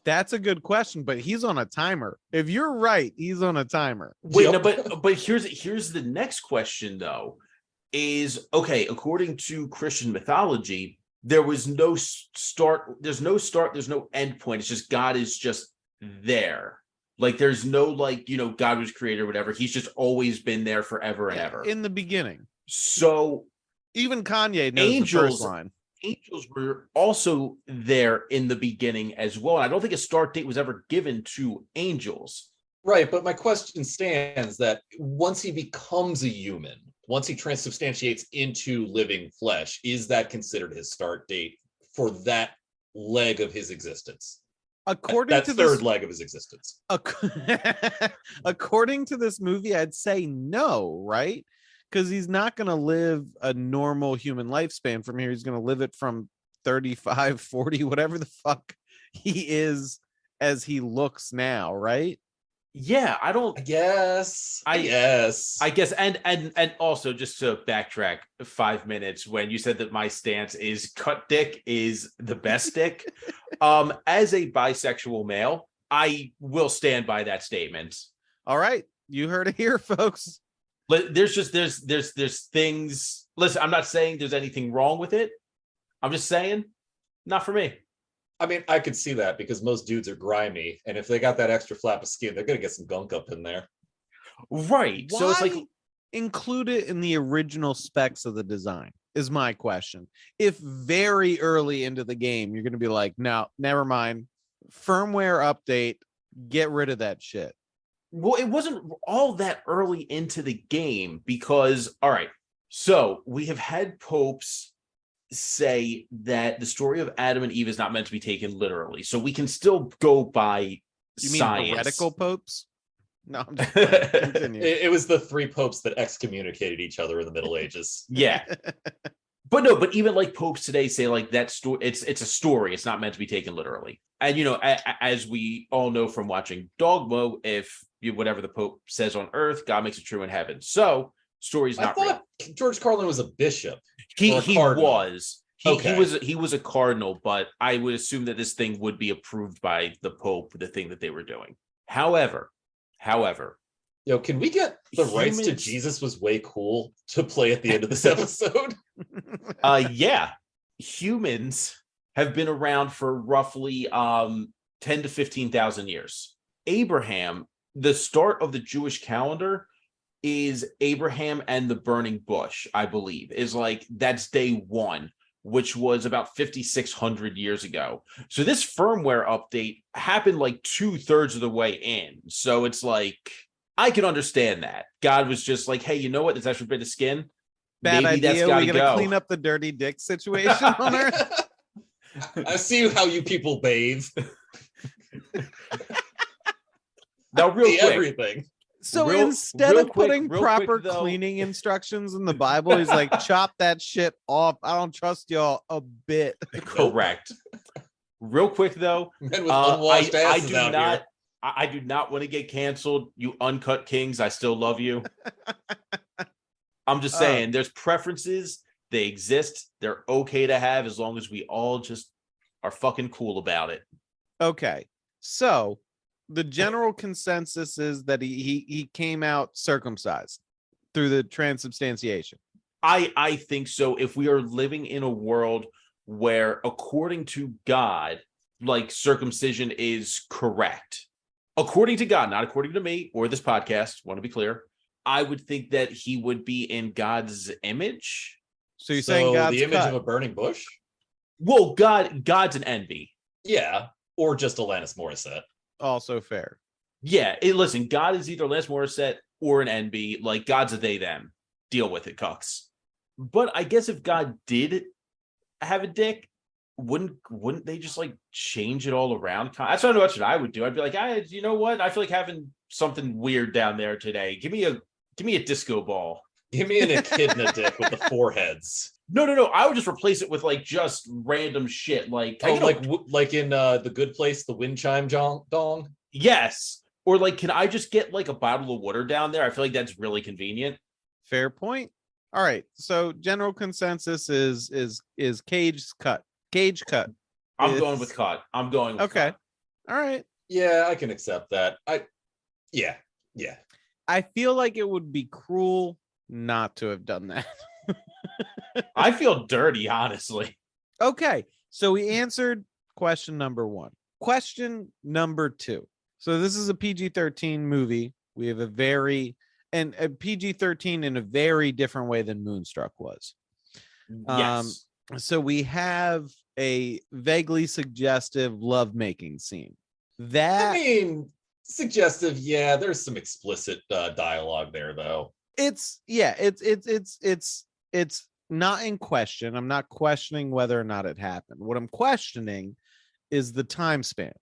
That's a good question, but he's on a timer. If you're right, he's on a timer. Wait, no, but here's the next question though. Is okay, according to Christian mythology, there was no start, there's no end point. It's just God is just there. Like there's no God was creator or whatever. He's just always been there forever and ever. In the beginning. So even Kanye knows the first line. Angels were also there in the beginning as well. And I don't think a start date was ever given to angels. Right, but my question stands that once he becomes a human, once he transubstantiates into living flesh, is that considered his start date for that leg of his existence? According to third leg of his existence. According to this movie, I'd say no, right? Because he's not going to live a normal human lifespan from here. He's going to live it from 35, 40, whatever the fuck he is as he looks now, right? Yeah, I guess. And also just to backtrack 5 minutes, when you said that my stance is cut dick is the best dick, as a bisexual male, I will stand by that statement. All right, you heard it here, folks. There's things. Listen, I'm not saying there's anything wrong with it. I'm just saying, not for me. I mean, I could see that because most dudes are grimy, and if they got that extra flap of skin, they're gonna get some gunk up in there. Right. Why so it's like include it in the original specs of the design is my question. If very early into the game, you're gonna be like, no, never mind. Firmware update, get rid of that shit. Well, it wasn't all that early into the game because, all right, so we have had popes say that the story of Adam and Eve is not meant to be taken literally. So we can still go by science. Mean heretical popes? No, I'm just continue. It was the 3 popes that excommunicated each other in the Middle Ages. Yeah. But even like popes today say like that story, it's a story. It's not meant to be taken literally. And, as we all know from watching Dogma, if whatever the Pope says on earth, God makes it true in heaven. So story's not real. George Carlin was a bishop. He was. Okay. He was a cardinal, but I would assume that this thing would be approved by the Pope, the thing that they were doing. However, can we get the rights to Jesus was way cool to play at the end of this episode? Yeah. Humans have been around for roughly 10 to 15,000 years. Abraham, the start of the Jewish calendar is Abraham and the burning bush, I believe, is like that's day 1, which was about 5,600 years ago. So this firmware update happened like 2/3 of the way in. So it's like, I can understand that. God was just like, hey, you know what? This extra bit of skin. Bad maybe idea. That's We're going to clean up the dirty dick situation on Earth. I see how you people bathe. Now, real quick. Everything. So Real- instead real of quick- putting real proper quick, though- cleaning instructions in the Bible, he's like, chop that shit off. I don't trust y'all a bit. Correct. Real quick though, Men with unwashed I asses do out not. here. I do not want to get canceled. You uncut kings, I still love you. I'm just saying, there's preferences. They exist. They're okay to have as long as we all just are fucking cool about it. Okay. So the general consensus is that he came out circumcised through the transubstantiation. I think so. If we are living in a world where, according to God, like circumcision is correct, according to God, not according to me or this podcast, want to be clear, I would think that he would be in God's image. So you're saying God's the image cut. of a burning bush? Well, God's an envy. Yeah, or just Alanis Morissette. Also fair. Yeah, listen, God is either Alanis Morissette or an envy. Like, God's a they them. Deal with it, cucks. But I guess if God did have a dick, wouldn't they just like change it all around? That's not what I would do. I'd be like, you know what? I feel like having something weird down there today. Give me a disco ball. Give me an echidna dick with the four heads. No. I would just replace it with like just random shit. Like, like in The Good Place, the wind chime dong. Yes. Or like, can I just get like a bottle of water down there? I feel like that's really convenient. Fair point. All right. So general consensus is Cage's cut. Cage cut. I'm going with cut. I'm going with okay. cut. All right. Yeah, I can accept that. Yeah. I feel like it would be cruel not to have done that. I feel dirty, honestly. Okay. So we answered question number 1. Question number 2. So this is a PG-13 movie. We have a PG-13 in a very different way than Moonstruck was. Yes. So we have a vaguely suggestive lovemaking scene. I mean, suggestive, yeah, there's some explicit dialogue there though. It's not in question. I'm not questioning whether or not it happened. What I'm questioning is the time span.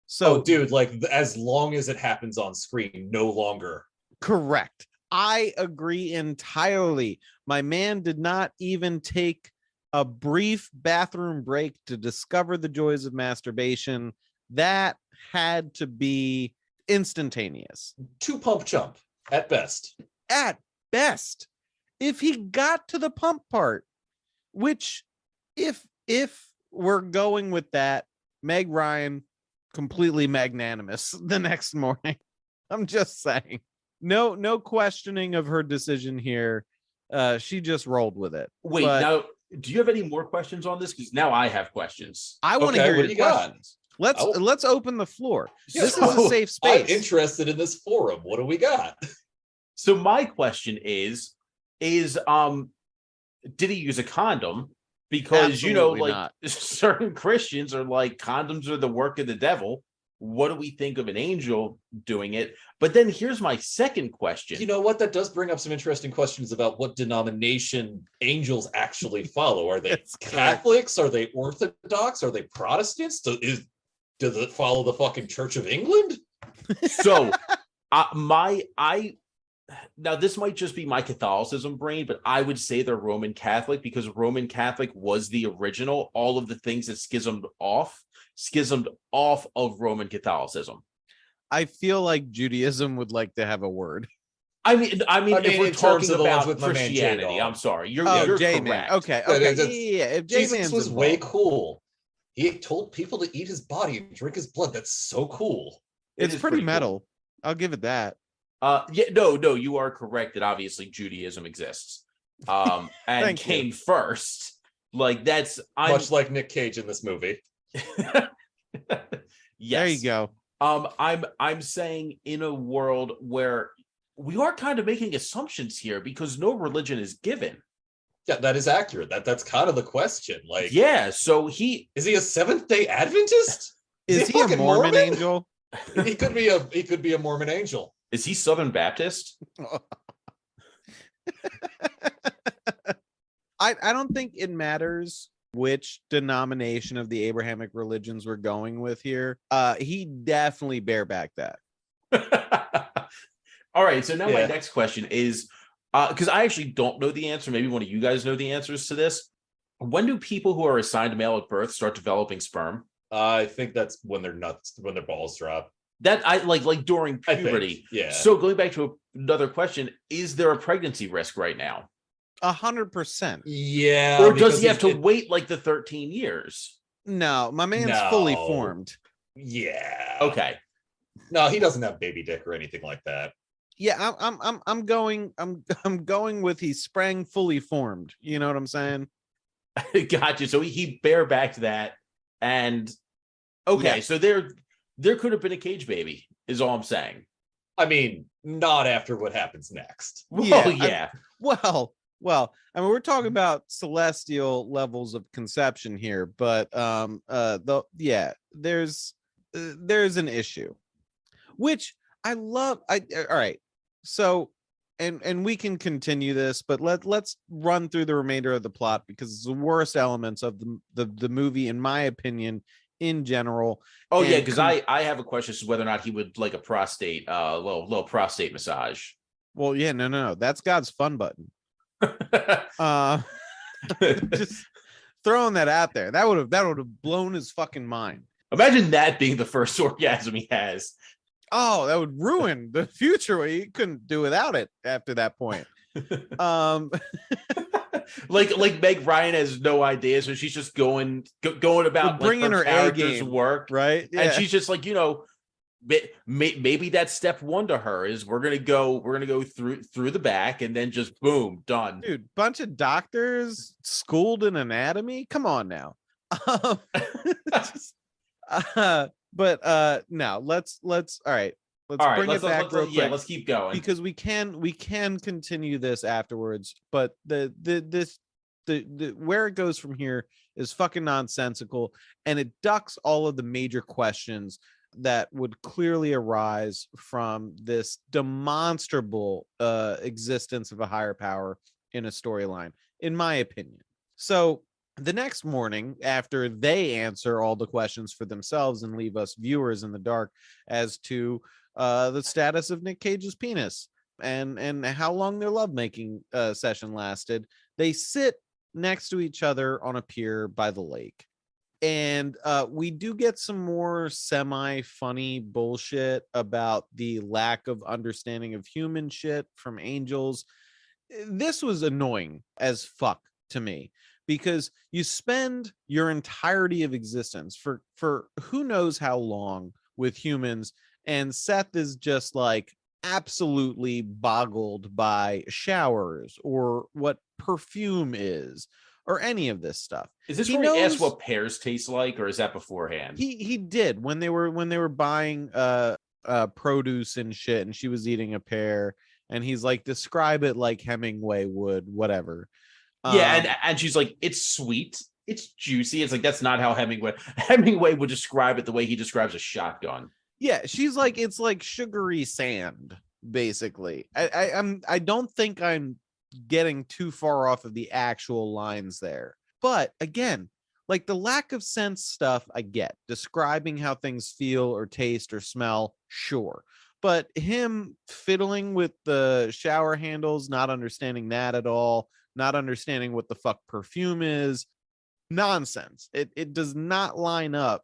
So, dude, like as long as it happens on screen, no longer. Correct. I agree entirely. My man did not even take a brief bathroom break to discover the joys of masturbation. That had to be instantaneous. 2 pump chump at best. At best. If he got to the pump part, which if we're going with that, Meg Ryan completely magnanimous the next morning. I'm just saying. No questioning of her decision here. She just rolled with it. Wait, now, do you have any more questions on this? Because now I have questions. I want to hear your questions. Let's open the floor. Yeah, this is a safe space. I'm interested in this forum. What do we got? So my question is did he use a condom? Because Absolutely like not. certain Christians are like, condoms are the work of the devil. What do we think of an angel doing it? But then here's my second question. You know what? That does bring up some interesting questions about what denomination angels actually follow. Are they Catholics? Are they Orthodox? Are they Protestants? Does it follow the fucking Church of England? So now this might just be my Catholicism brain, but I would say they're Roman Catholic because Roman Catholic was the original. All of the things that schismed off of Roman Catholicism. I feel like Judaism would like to have a word. I mean, if we're talking about Christianity, I'm sorry. You're J-Man. correct. Okay. Yeah. If Jesus was involved. way cool. He told people to eat his body and drink his blood. That's so cool. It's pretty metal. Cool. I'll give it that. No, you are correct that obviously Judaism exists. And came first. Like that's much like Nick Cage in this movie. Yes. There you go. I'm saying in a world where we are kind of making assumptions here because no religion is given. Yeah, that is accurate. That's kind of the question. Like, yeah, so is he a Seventh-day Adventist? Is he a Mormon angel? He could be a Mormon angel. Is he Southern Baptist? I don't think it matters which denomination of the Abrahamic religions we're going with here. He definitely barebacked that. All right, so now my next question is, because I actually don't know the answer. Maybe one of you guys know the answers to this. When do people who are assigned male at birth start developing sperm? I think that's when their balls drop. That I like during puberty. Yeah. So going back to another question, is there a pregnancy risk right now? 100%. Yeah. Or does he have to wait like the 13 years? No, my man's fully formed. Yeah. Okay. No, he doesn't have baby dick or anything like that. Yeah, I'm going with he sprang fully formed. You know what I'm saying? Gotcha. So he barebacked that, and okay, so there could have been a cage baby, is all I'm saying. I mean, not after what happens next. Well, yeah. Well, I mean, we're talking about celestial levels of conception here, but there's an issue, which I love. All right, so and we can continue this, but let's run through the remainder of the plot, because it's the worst elements of the movie, in my opinion, in general. Oh yeah, because I have a question as to whether or not he would like a prostate, little prostate massage. Well, yeah, no, that's God's fun button. Just throwing that out there. That would have blown his fucking mind. Imagine that being the first orgasm he has. Oh, that would ruin the future. He couldn't do without it after that point. Like Meg Ryan has no idea, so she's just going about bringing her A game work, right? Yeah. And she's just like, maybe that's step one to her is we're gonna go through the back, and then just boom, done. Dude, bunch of doctors schooled in anatomy. Come on now. But no, let's all right. Let's bring it back real quick. Yeah, let's keep going, because we can continue this afterwards. But the where it goes from here is fucking nonsensical, and it ducks all of the major questions that would clearly arise from this demonstrable existence of a higher power in a storyline, in my opinion. So the next morning, after they answer all the questions for themselves and leave us viewers in the dark as to the status of Nick Cage's penis and how long their lovemaking session lasted, they sit next to each other on a pier by the lake. And we do get some more semi-funny bullshit about the lack of understanding of human shit from angels. This was annoying as fuck to me, because you spend your entirety of existence for who knows how long with humans, and Seth is just like absolutely boggled by showers or what perfume is or any of this stuff. Is this where he asked what pears taste like, or is that beforehand? He did when they were buying produce and shit, and she was eating a pear, and he's like, describe it like Hemingway would, whatever. Yeah, and she's like, it's sweet, it's juicy. It's like, that's not how Hemingway would describe it the way he describes a shotgun. Yeah, she's like, it's like sugary sand, basically. I don't think I'm getting too far off of the actual lines there. But again, like the lack of sense stuff, I get. Describing how things feel or taste or smell, sure. But him fiddling with the shower handles, not understanding that at all, not understanding what the fuck perfume is, nonsense. It does not line up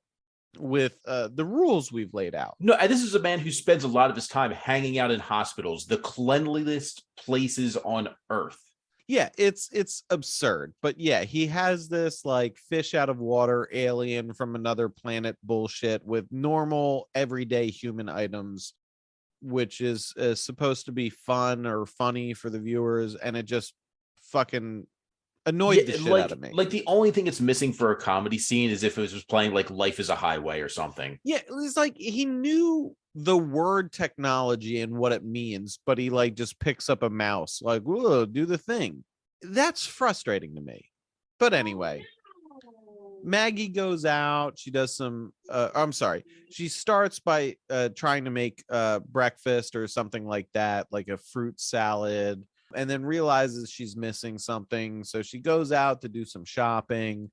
with the rules we've laid out. No, and this is a man who spends a lot of his time hanging out in hospitals, the cleanliest places on earth. Yeah, it's absurd. But yeah, he has this like fish out of water alien from another planet bullshit with normal everyday human items, which is supposed to be fun or funny for the viewers, and it just fucking annoyed the shit out of me. Like the only thing it's missing for a comedy scene is if it was just playing like Life is a Highway or something. Yeah, it was like he knew the word technology and what it means, but he like just picks up a mouse, like, whoa, do the thing. That's frustrating to me. But anyway, Maggie goes out. She does some she starts by trying to make breakfast or something like that, like a fruit salad, and then realizes she's missing something. So she goes out to do some shopping.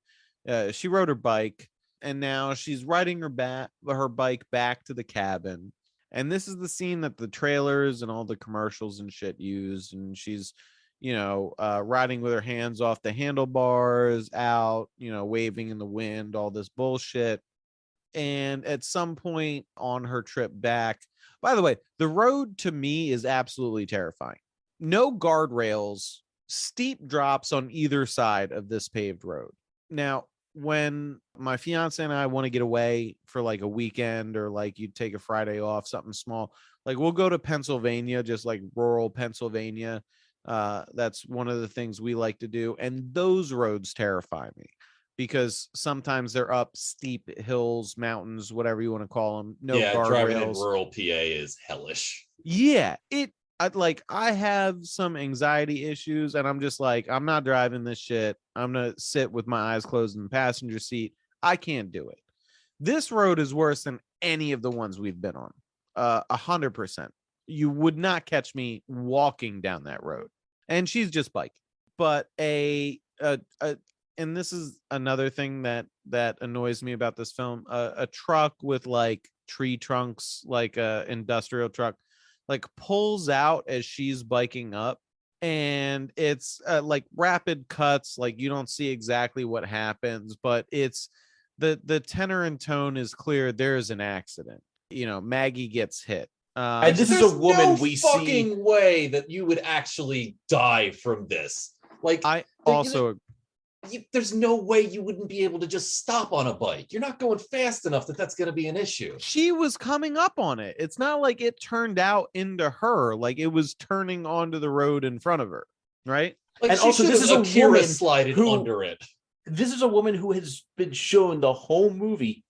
She rode her bike, and now she's riding her bike back to the cabin. And this is the scene that the trailers and all the commercials and shit used. And she's, riding with her hands off the handlebars out, waving in the wind, all this bullshit. And at some point on her trip back, by the way, the road to me is absolutely terrifying. No guardrails, steep drops on either side of this paved road. Now, when my fiance and I want to get away for like a weekend, or like you take a Friday off, something small, like we'll go to Pennsylvania, just like rural Pennsylvania. That's one of the things we like to do. And those roads terrify me because sometimes they're up steep hills, mountains, whatever you want to call them. No guardrails. Driving in rural PA is hellish. Yeah, I have some anxiety issues, and I'm just like, I'm not driving this shit. I'm gonna sit with my eyes closed in the passenger seat. I can't do it. This road is worse than any of the ones we've been on. 100%. You would not catch me walking down that road. And she's just biking. But and this is another thing that annoys me about this film. A truck with like tree trunks, like a industrial truck, like pulls out as she's biking up, and it's like rapid cuts, like you don't see exactly what happens, but it's the tenor and tone is clear. There's an accident. Maggie gets hit. And this is a woman we see. Fucking way that you would actually die from this. Like, I also there's no way you wouldn't be able to just stop on a bike. You're not going fast enough that's going to be an issue. She was coming up on it. It's not like it turned out into her. Like it was turning onto the road in front of her, right? Like, and also, this is a woman slided under it. This is a woman who has been shown the whole movie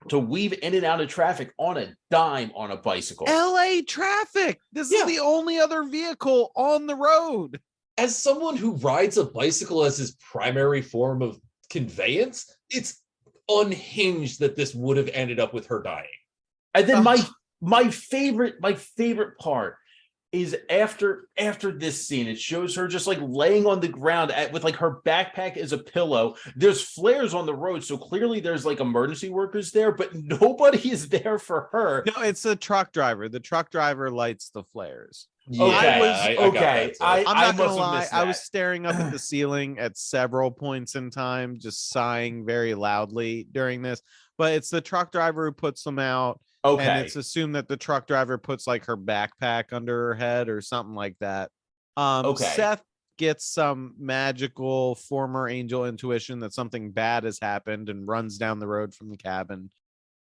to weave in and out of traffic on a dime on a bicycle. LA traffic. This is the only other vehicle on the road. As someone who rides a bicycle as his primary form of conveyance, it's unhinged that this would have ended up with her dying. And then my favorite part is after this scene, it shows her just like laying on the ground with like her backpack as a pillow. There's flares on the road, so clearly there's like emergency workers there, but nobody is there for her. No, it's the truck driver. The truck driver lights the flares. Okay, I'm not gonna lie. I was staring up at the ceiling at several points in time, just sighing very loudly during this. But it's the truck driver who puts them out. Okay. And it's assumed that the truck driver puts like her backpack under her head or something like that. Seth gets some magical former angel intuition that something bad has happened and runs down the road from the cabin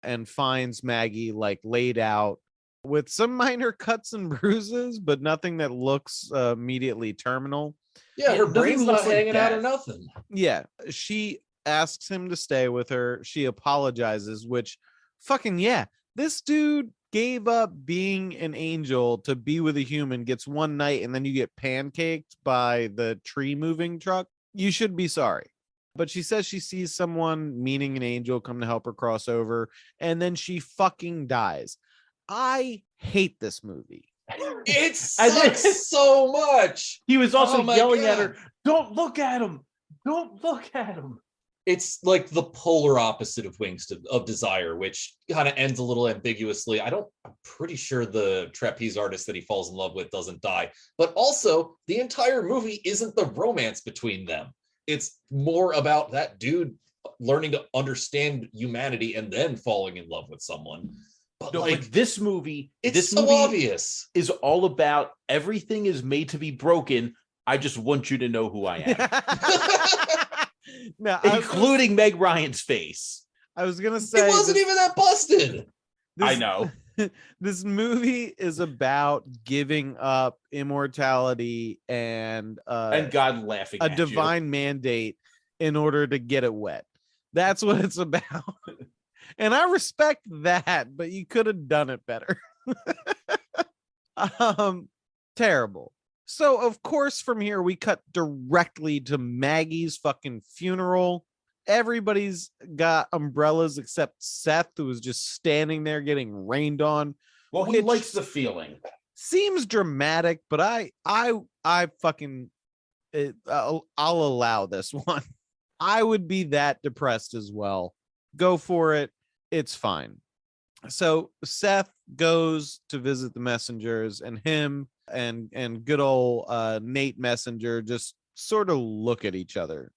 and finds Maggie like laid out with some minor cuts and bruises, but nothing that looks immediately terminal. Yeah, her brain's not hanging out or nothing. Yeah, she asks him to stay with her. She apologizes, which fucking this dude gave up being an angel to be with a human, gets one night, and then you get pancaked by the tree moving truck. You should be sorry. But she says she sees someone, meaning an angel, come to help her cross over, and then she fucking dies. I hate this movie. It sucks so much. He was also yelling at her, "Don't look at him. Don't look at him." It's like the polar opposite of Wings of Desire, which kind of ends a little ambiguously. I'm pretty sure the trapeze artist that he falls in love with doesn't die, but also the entire movie isn't the romance between them. It's more about that dude learning to understand humanity and then falling in love with someone. But this movie, obvious. Is all about everything is made to be broken. I just want you to know who I am. No, including Meg Ryan's face. I was gonna say it wasn't even that busted. I know. This movie is about giving up immortality and God laughing a divine mandate in order to get it wet. That's what it's about. And I respect that, but you could have done it better. Terrible. So, of course, from here, we cut directly to Maggie's fucking funeral. Everybody's got umbrellas except Seth, who is just standing there getting rained on. Well, he likes the feeling. Seems dramatic, but I fucking, I'll allow this one. I would be that depressed as well. Go for it. It's fine. So Seth goes to visit the messengers, and him and good old Nate Messenger just sort of look at each other.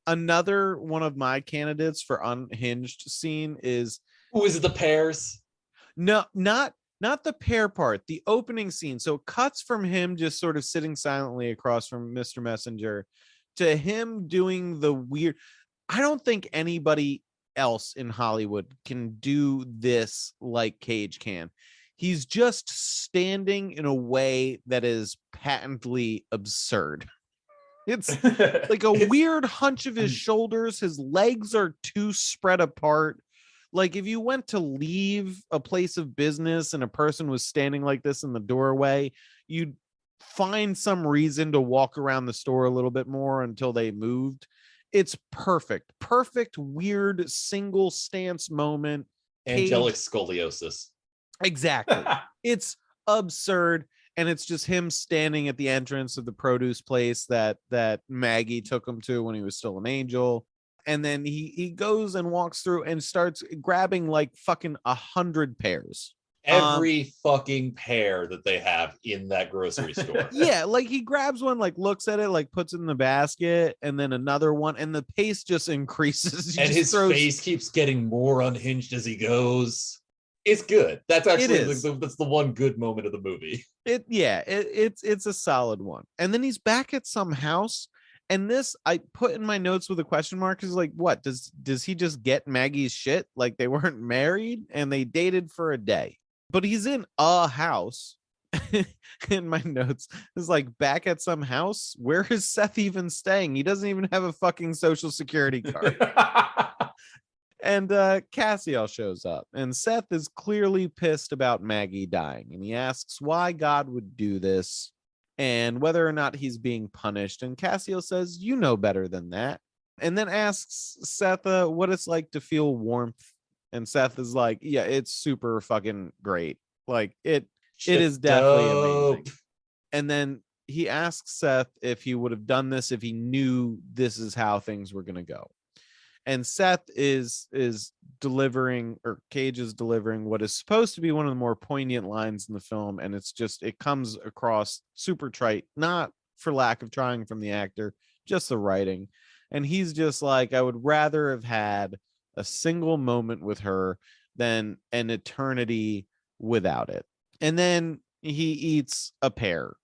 Another one of my candidates for unhinged scene is Who is it? The pairs? no, not the pair part, the opening scene. So it cuts from him just sort of sitting silently across from Mr. Messenger to him doing the weird. I don't think anybody else in Hollywood can do this like Cage can. He's just standing in a way that is patently absurd. It's like a weird hunch of his shoulders. His legs are too spread apart. Like if you went to leave a place of business and a person was standing like this in the doorway, you'd find some reason to walk around the store a little bit more until they moved. It's perfect, weird single stance moment. Angelic scoliosis. Exactly. It's absurd. And it's just him standing at the entrance of the produce place that Maggie took him to when he was still an angel. And then he goes and walks through and starts grabbing like fucking 100 pears. Every fucking pear that they have in that grocery store. Yeah, like he grabs one, like looks at it, like puts it in the basket, and then another one, and the pace just increases. And his face keeps getting more unhinged as he goes. It's good. That's actually that's the one good moment of the movie. It's a solid one. And then he's back at some house, and this I put in my notes with a question mark, is like, what does he just get Maggie's shit? Like they weren't married and they dated for a day, but he's in a house. In my notes is like, back at some house. Where is Seth even staying? He doesn't even have a fucking social security card. And Cassiel shows up, and Seth is clearly pissed about Maggie dying, and he asks why God would do this and whether or not he's being punished. And Cassiel says, you know better than that, and then asks Seth what it's like to feel warmth. And Seth is like, yeah, it's super fucking great. Like it is definitely amazing. And then he asks Seth if he would have done this if he knew this is how things were going to go. And Seth is delivering, or Cage is delivering, what is supposed to be one of the more poignant lines in the film. And it comes across super trite, not for lack of trying from the actor, just the writing. And he's just like, I would rather have had a single moment with her than an eternity without it. And then he eats a pear.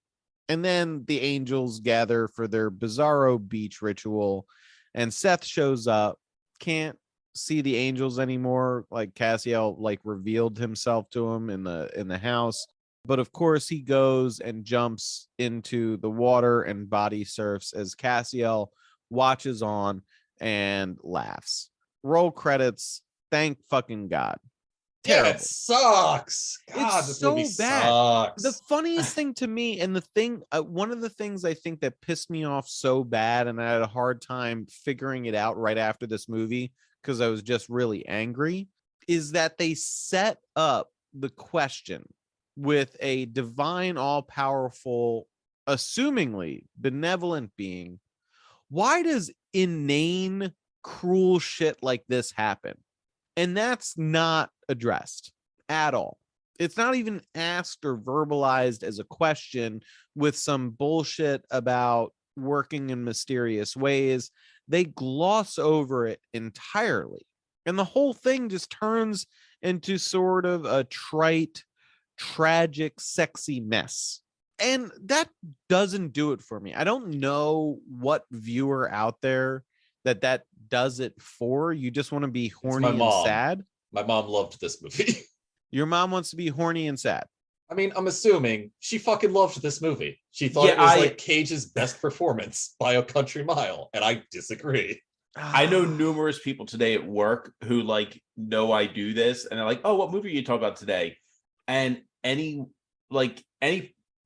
And then the angels gather for their bizarro beach ritual. And Seth shows up. Can't see the angels anymore. Like Cassiel like revealed himself to him in the house, but of course he goes and jumps into the water and body surfs as Cassiel watches on and laughs. Roll credits. Thank fucking God. Terrible. Yeah, it sucks. God, it's so bad. Sucks. The funniest thing to me, and the thing, one of the things I think that pissed me off so bad, and I had a hard time figuring it out right after this movie because I was just really angry, is that they set up the question with a divine, all-powerful, assumingly benevolent being. Why does inane, cruel shit like this happen? And that's not addressed at all. It's not even asked or verbalized as a question with some bullshit about working in mysterious ways. They gloss over it entirely. And the whole thing just turns into sort of a trite, tragic, sexy mess. And that doesn't do it for me. I don't know what viewer out there that does it for. You just want to be horny and sad. My mom loved this movie. Your mom wants to be horny and sad. I mean, I'm assuming she fucking loved this movie. She thought it was like Cage's best performance by a country mile, and I disagree. I know numerous people today at work who like know I do this, and they're like, "Oh, what movie are you talking about today?" And any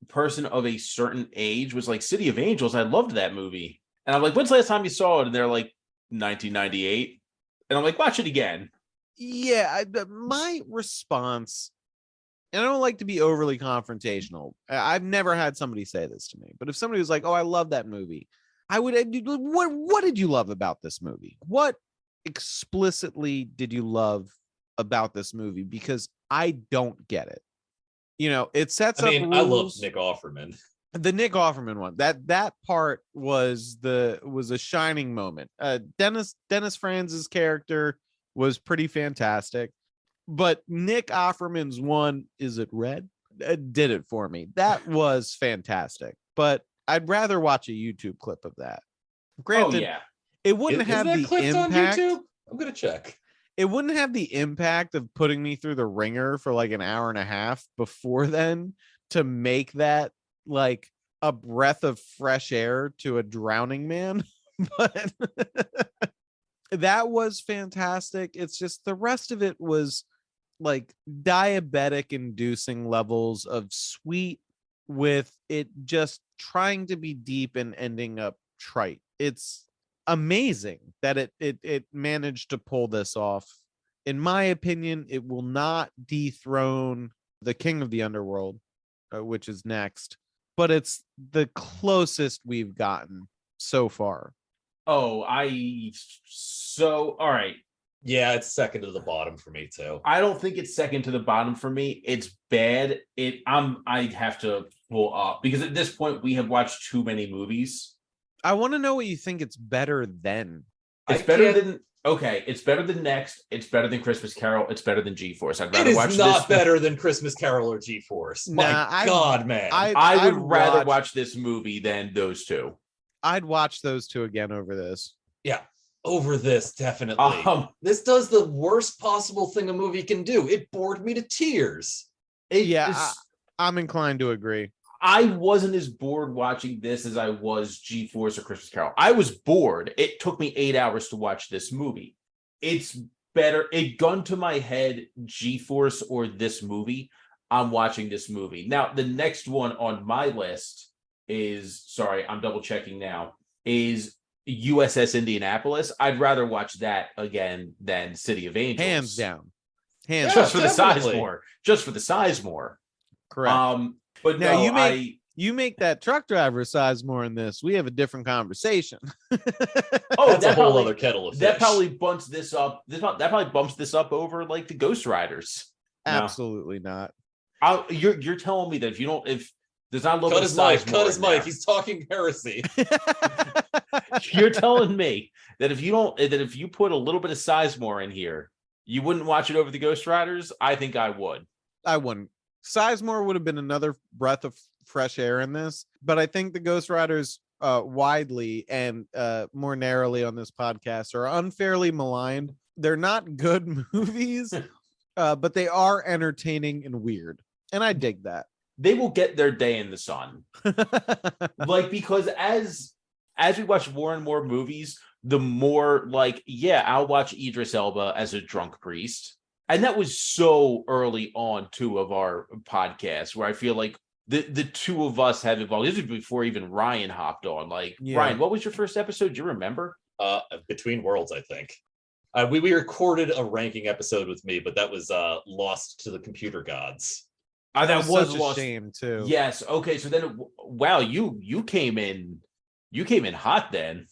person of a certain age was like, "City of Angels, I loved that movie." And I'm like, when's the last time you saw it? And they're like, 1998. And I'm like, watch it again. Yeah, my response, and I don't like to be overly confrontational. I've never had somebody say this to me. But if somebody was like, oh, I love that movie, I would, what did you love about this movie? What explicitly did you love about this movie? Because I don't get it. You know, it sets I up mean, rules. I love Nick Offerman. The Nick Offerman one, that part was a shining moment. Dennis Franz's character was pretty fantastic, but Nick Offerman's one, is it red? Did it for me. That was fantastic, but I'd rather watch a YouTube clip of that. Granted, yeah. it wouldn't Is have that the clipped impact. on YouTube? I'm gonna check. It wouldn't have the impact of putting me through the ringer for like an hour and a half before then to make that like a breath of fresh air to a drowning man. But that was fantastic. It's just the rest of it was like diabetic inducing levels of sweet with it just trying to be deep and ending up trite. It's amazing that it managed to pull this off. In my opinion, it will not dethrone the King of the Underworld, which is next, but it's the closest we've gotten so far. Oh, all right. Yeah, it's second to the bottom for me too. I don't think it's second to the bottom for me. It's bad. I'd have to pull up because at this point we have watched too many movies. I want to know what you think it's better than. It's better than it's better than Next. It's better than Christmas Carol. It's better than G-Force. I'd rather watch this. It is not better than Christmas Carol or G-Force. My God, man. I would rather watch this movie than those two. I'd watch those two again over this. Yeah, over this, definitely. This does the worst possible thing a movie can do. It bored me to tears. I'm inclined to agree. I wasn't as bored watching this as I was G-Force or Christmas Carol. I was bored. It took me 8 hours to watch this movie. It's better. It gun to my head, G-Force or this movie. I'm watching this movie. Now, the next one on my list is, sorry, I'm double checking now, is USS Indianapolis. I'd rather watch that again than City of Angels. Hands down. Just for Sizemore. Just for the Sizemore. Correct. But now no, you make that truck driver Sizemore in this, we have a different conversation. That's a whole other kettle of fish. That probably bumps this up. That probably bumps this up over like the Ghost Riders. Absolutely not. You're telling me that if there's not a little cut his mic. He's talking heresy. You're telling me that if you put a little bit of Sizemore in here, you wouldn't watch it over the Ghost Riders? I think I would. I wouldn't. Sizemore would have been another breath of fresh air in this, but I think the Ghost Riders widely and more narrowly on this podcast are unfairly maligned. They're not good movies, but they are entertaining and weird, and I dig that. They will get their day in the sun. Like, because as we watch more and more movies, the more like, yeah, I'll watch Idris Elba as a drunk priest. And that was so early on, too, of our podcast, where I feel like the two of us have evolved. This was before even Ryan hopped on. Like, yeah. Ryan, what was your first episode? Do you remember? Between Worlds, I think. We recorded a ranking episode with me, but that was lost to the computer gods. That was a shame, too. Yes. Okay. So then, wow, you came in hot then.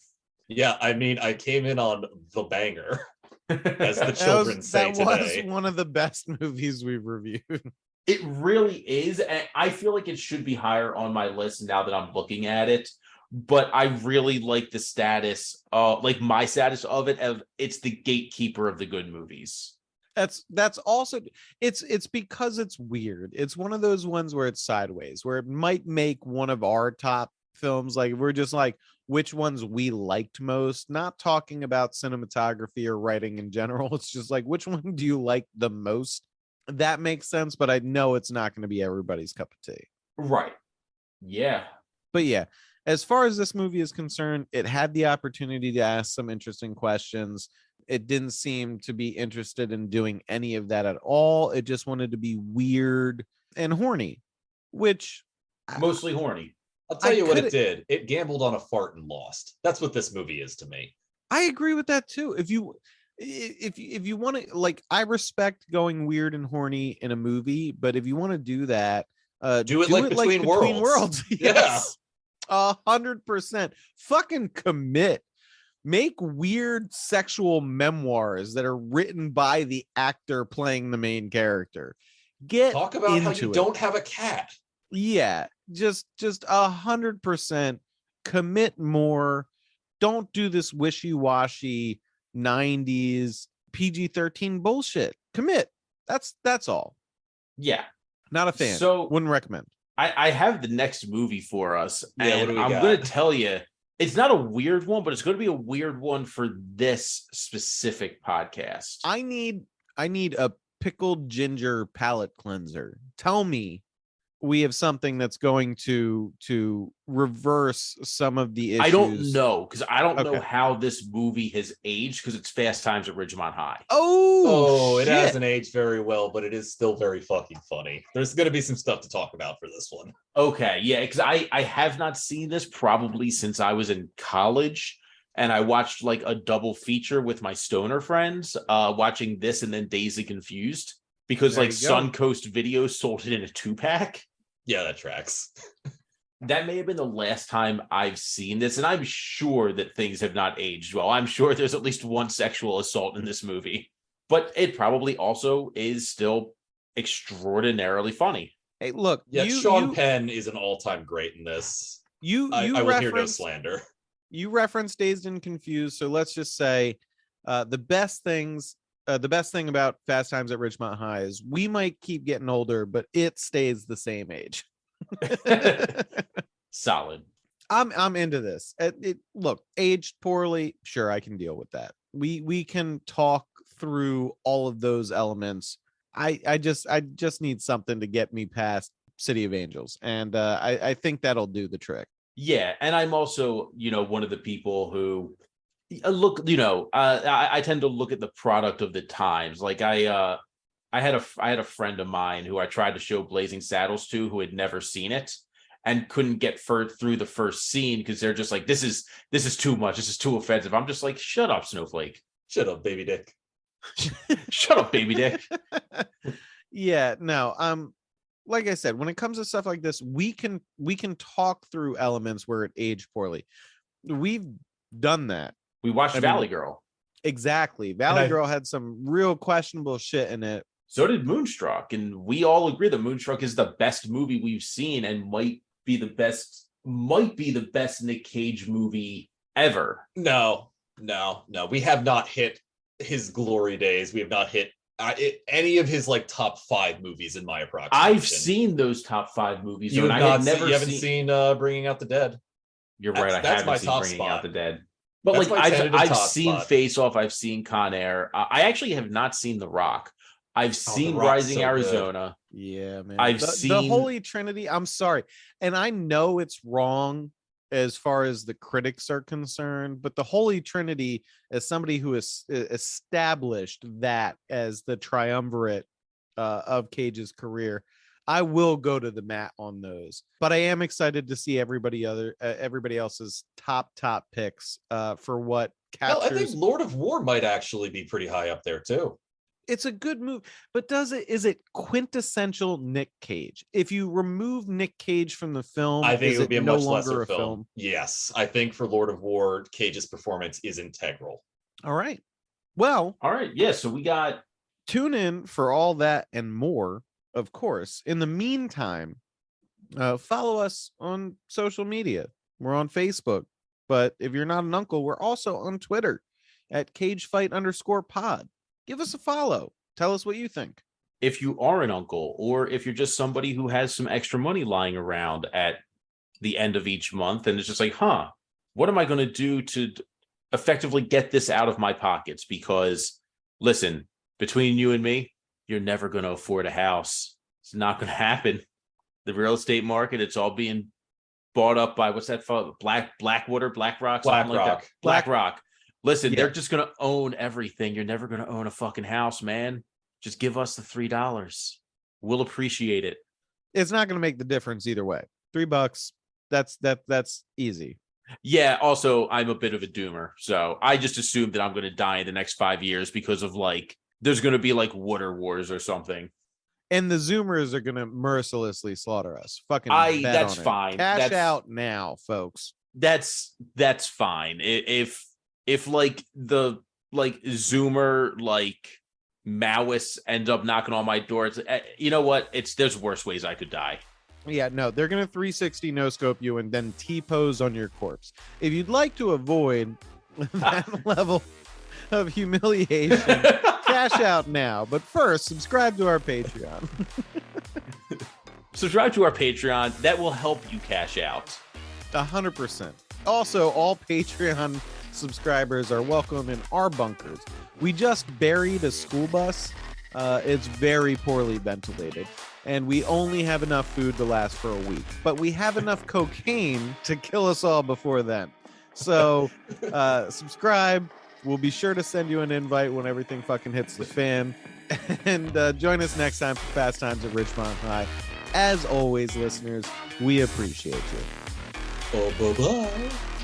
Yeah, I mean, I came in on the banger. As the children say today. That was one of the best movies we've reviewed. It really is. And I feel like it should be higher on my list now that I'm looking at it. But I really like the status, like my status of it, of it's the gatekeeper of the good movies. That's also it's because it's weird. It's one of those ones where it's sideways, where it might make one of our top films. Like, we're just like, which ones we liked most, not talking about cinematography or writing in general. It's just like, which one do you like the most? That makes sense, but I know it's not going to be everybody's cup of tea. Right. Yeah. But yeah, as far as this movie is concerned, it had the opportunity to ask some interesting questions. It didn't seem to be interested in doing any of that at all. It just wanted to be weird and horny, which mostly horny. I'll tell you what it did. It gambled on a fart and lost. That's what this movie is to me. I agree with that too. If you want to, like, I respect going weird and horny in a movie, but if you want to do that, do it like Between Worlds. Yes. 100%. Fucking commit. Make weird sexual memoirs that are written by the actor playing the main character. Talk about how you don't have a cat. Yeah, just 100% commit more. Don't do this wishy-washy 90s PG-13 bullshit. Commit. That's all. Yeah. Not a fan. So wouldn't recommend. I have the next movie for us. Yeah, and I'm going to tell you, it's not a weird one, but it's going to be a weird one for this specific podcast. I need a pickled ginger palate cleanser. Tell me we have something that's going to reverse some of the issues. I don't know, because I don't know how this movie has aged, because it's Fast Times at Ridgemont High. Oh, it hasn't aged very well, but it is still very fucking funny. There's going to be some stuff to talk about for this one. Okay, yeah, because I have not seen this probably since I was in college, and I watched like a double feature with my stoner friends, watching this and then Dazed and Confused, because There like you go. Suncoast Video sold it in a 2-pack. Yeah, that tracks. That may have been the last time I've seen this, and I'm sure that things have not aged well. I'm sure there's at least one sexual assault in this movie, but it probably also is still extraordinarily funny. Hey, look, Yeah, Sean Penn is an all-time great in this. I will hear no slander. You referenced Dazed and Confused, so let's just say the best thing about Fast Times at Ridgemont High is we might keep getting older, but it stays the same age. Solid. I'm into this. Look, aged poorly, sure, I can deal with that. We can talk through all of those elements. I just need something to get me past City of Angels, and I think that'll do the trick. Yeah, and I'm also, one of the people who look, I tend to look at the product of the times. Like I had a friend of mine who I tried to show Blazing Saddles to, who had never seen it and couldn't get through the first scene because they're just like, this is too much. This is too offensive. I'm just like, shut up, Snowflake. Shut up, baby dick. Shut up, baby dick. Yeah, no. Like I said, when it comes to stuff like this, we can talk through elements where it aged poorly. We've done that. We watched Valley Girl. Exactly. Valley Girl had some real questionable shit in it. So did Moonstruck, and we all agree that Moonstruck is the best movie we've seen and might be the best Nick Cage movie ever. No. We have not hit his glory days. We have not hit any of his like top 5 movies in my approximation. I've seen those top 5 movies. You haven't seen Bringing Out the Dead. You're right. I haven't seen Bringing Out the Dead. But that's like I've seen Face Off. I've seen Con Air. I actually have not seen The Rock. I've seen Rising Arizona. Good. Yeah, man. I've seen the Holy Trinity. I'm sorry, and I know it's wrong as far as the critics are concerned, but the Holy Trinity, as somebody who has established that as the triumvirate of Cage's career, I will go to the mat on those. But I am excited to see everybody else's top picks for what captures. I think Lord of War might actually be pretty high up there too. It's a good move, but is it quintessential Nick Cage? If you remove Nick Cage from the film, I think it would be a no much longer lesser film. Yes, I think for Lord of War, Cage's performance is integral. All right. Well, all right. Yeah. So we got tune in for all that and more, of course. In the meantime, follow us on social media. We're on Facebook, but if you're not an uncle, we're also on Twitter at CageFight_pod. Give us a follow. Tell us what you think. If you are an uncle, or if you're just somebody who has some extra money lying around at the end of each month, and it's just like, what am I going to do to effectively get this out of my pockets? Because listen, between you and me, you're never going to afford a house. It's not going to happen. The real estate market, it's all being bought up by what's that? Blackwater, BlackRock, BlackRock. Listen, they're just going to own everything. You're never going to own a fucking house, man. Just give us the $3. We'll appreciate it. It's not going to make the difference either way. $3. That's easy. Yeah. Also, I'm a bit of a doomer, so I just assume that I'm going to die in the next 5 years because of there's going to be water wars or something. And the Zoomers are going to mercilessly slaughter us. That's fine. Cash out now, folks. That's fine. If if like the like Zoomer like Maoists end up knocking on my door, you know what? There's worse ways I could die. Yeah, no, they're gonna 360 no scope you and then T-pose on your corpse. If you'd like to avoid that level of humiliation, cash out now. But first, subscribe to our Patreon. Subscribe to our Patreon. That will help you cash out. 100%. Also, all Patreon subscribers are welcome in our bunkers. We just buried a school bus. It's very poorly ventilated, and we only have enough food to last for a week. But we have enough cocaine to kill us all before then. So subscribe. We'll be sure to send you an invite when everything fucking hits the fan. And join us next time for Fast Times at Ridgemont High. As always, listeners, we appreciate you. Oh, bye-bye.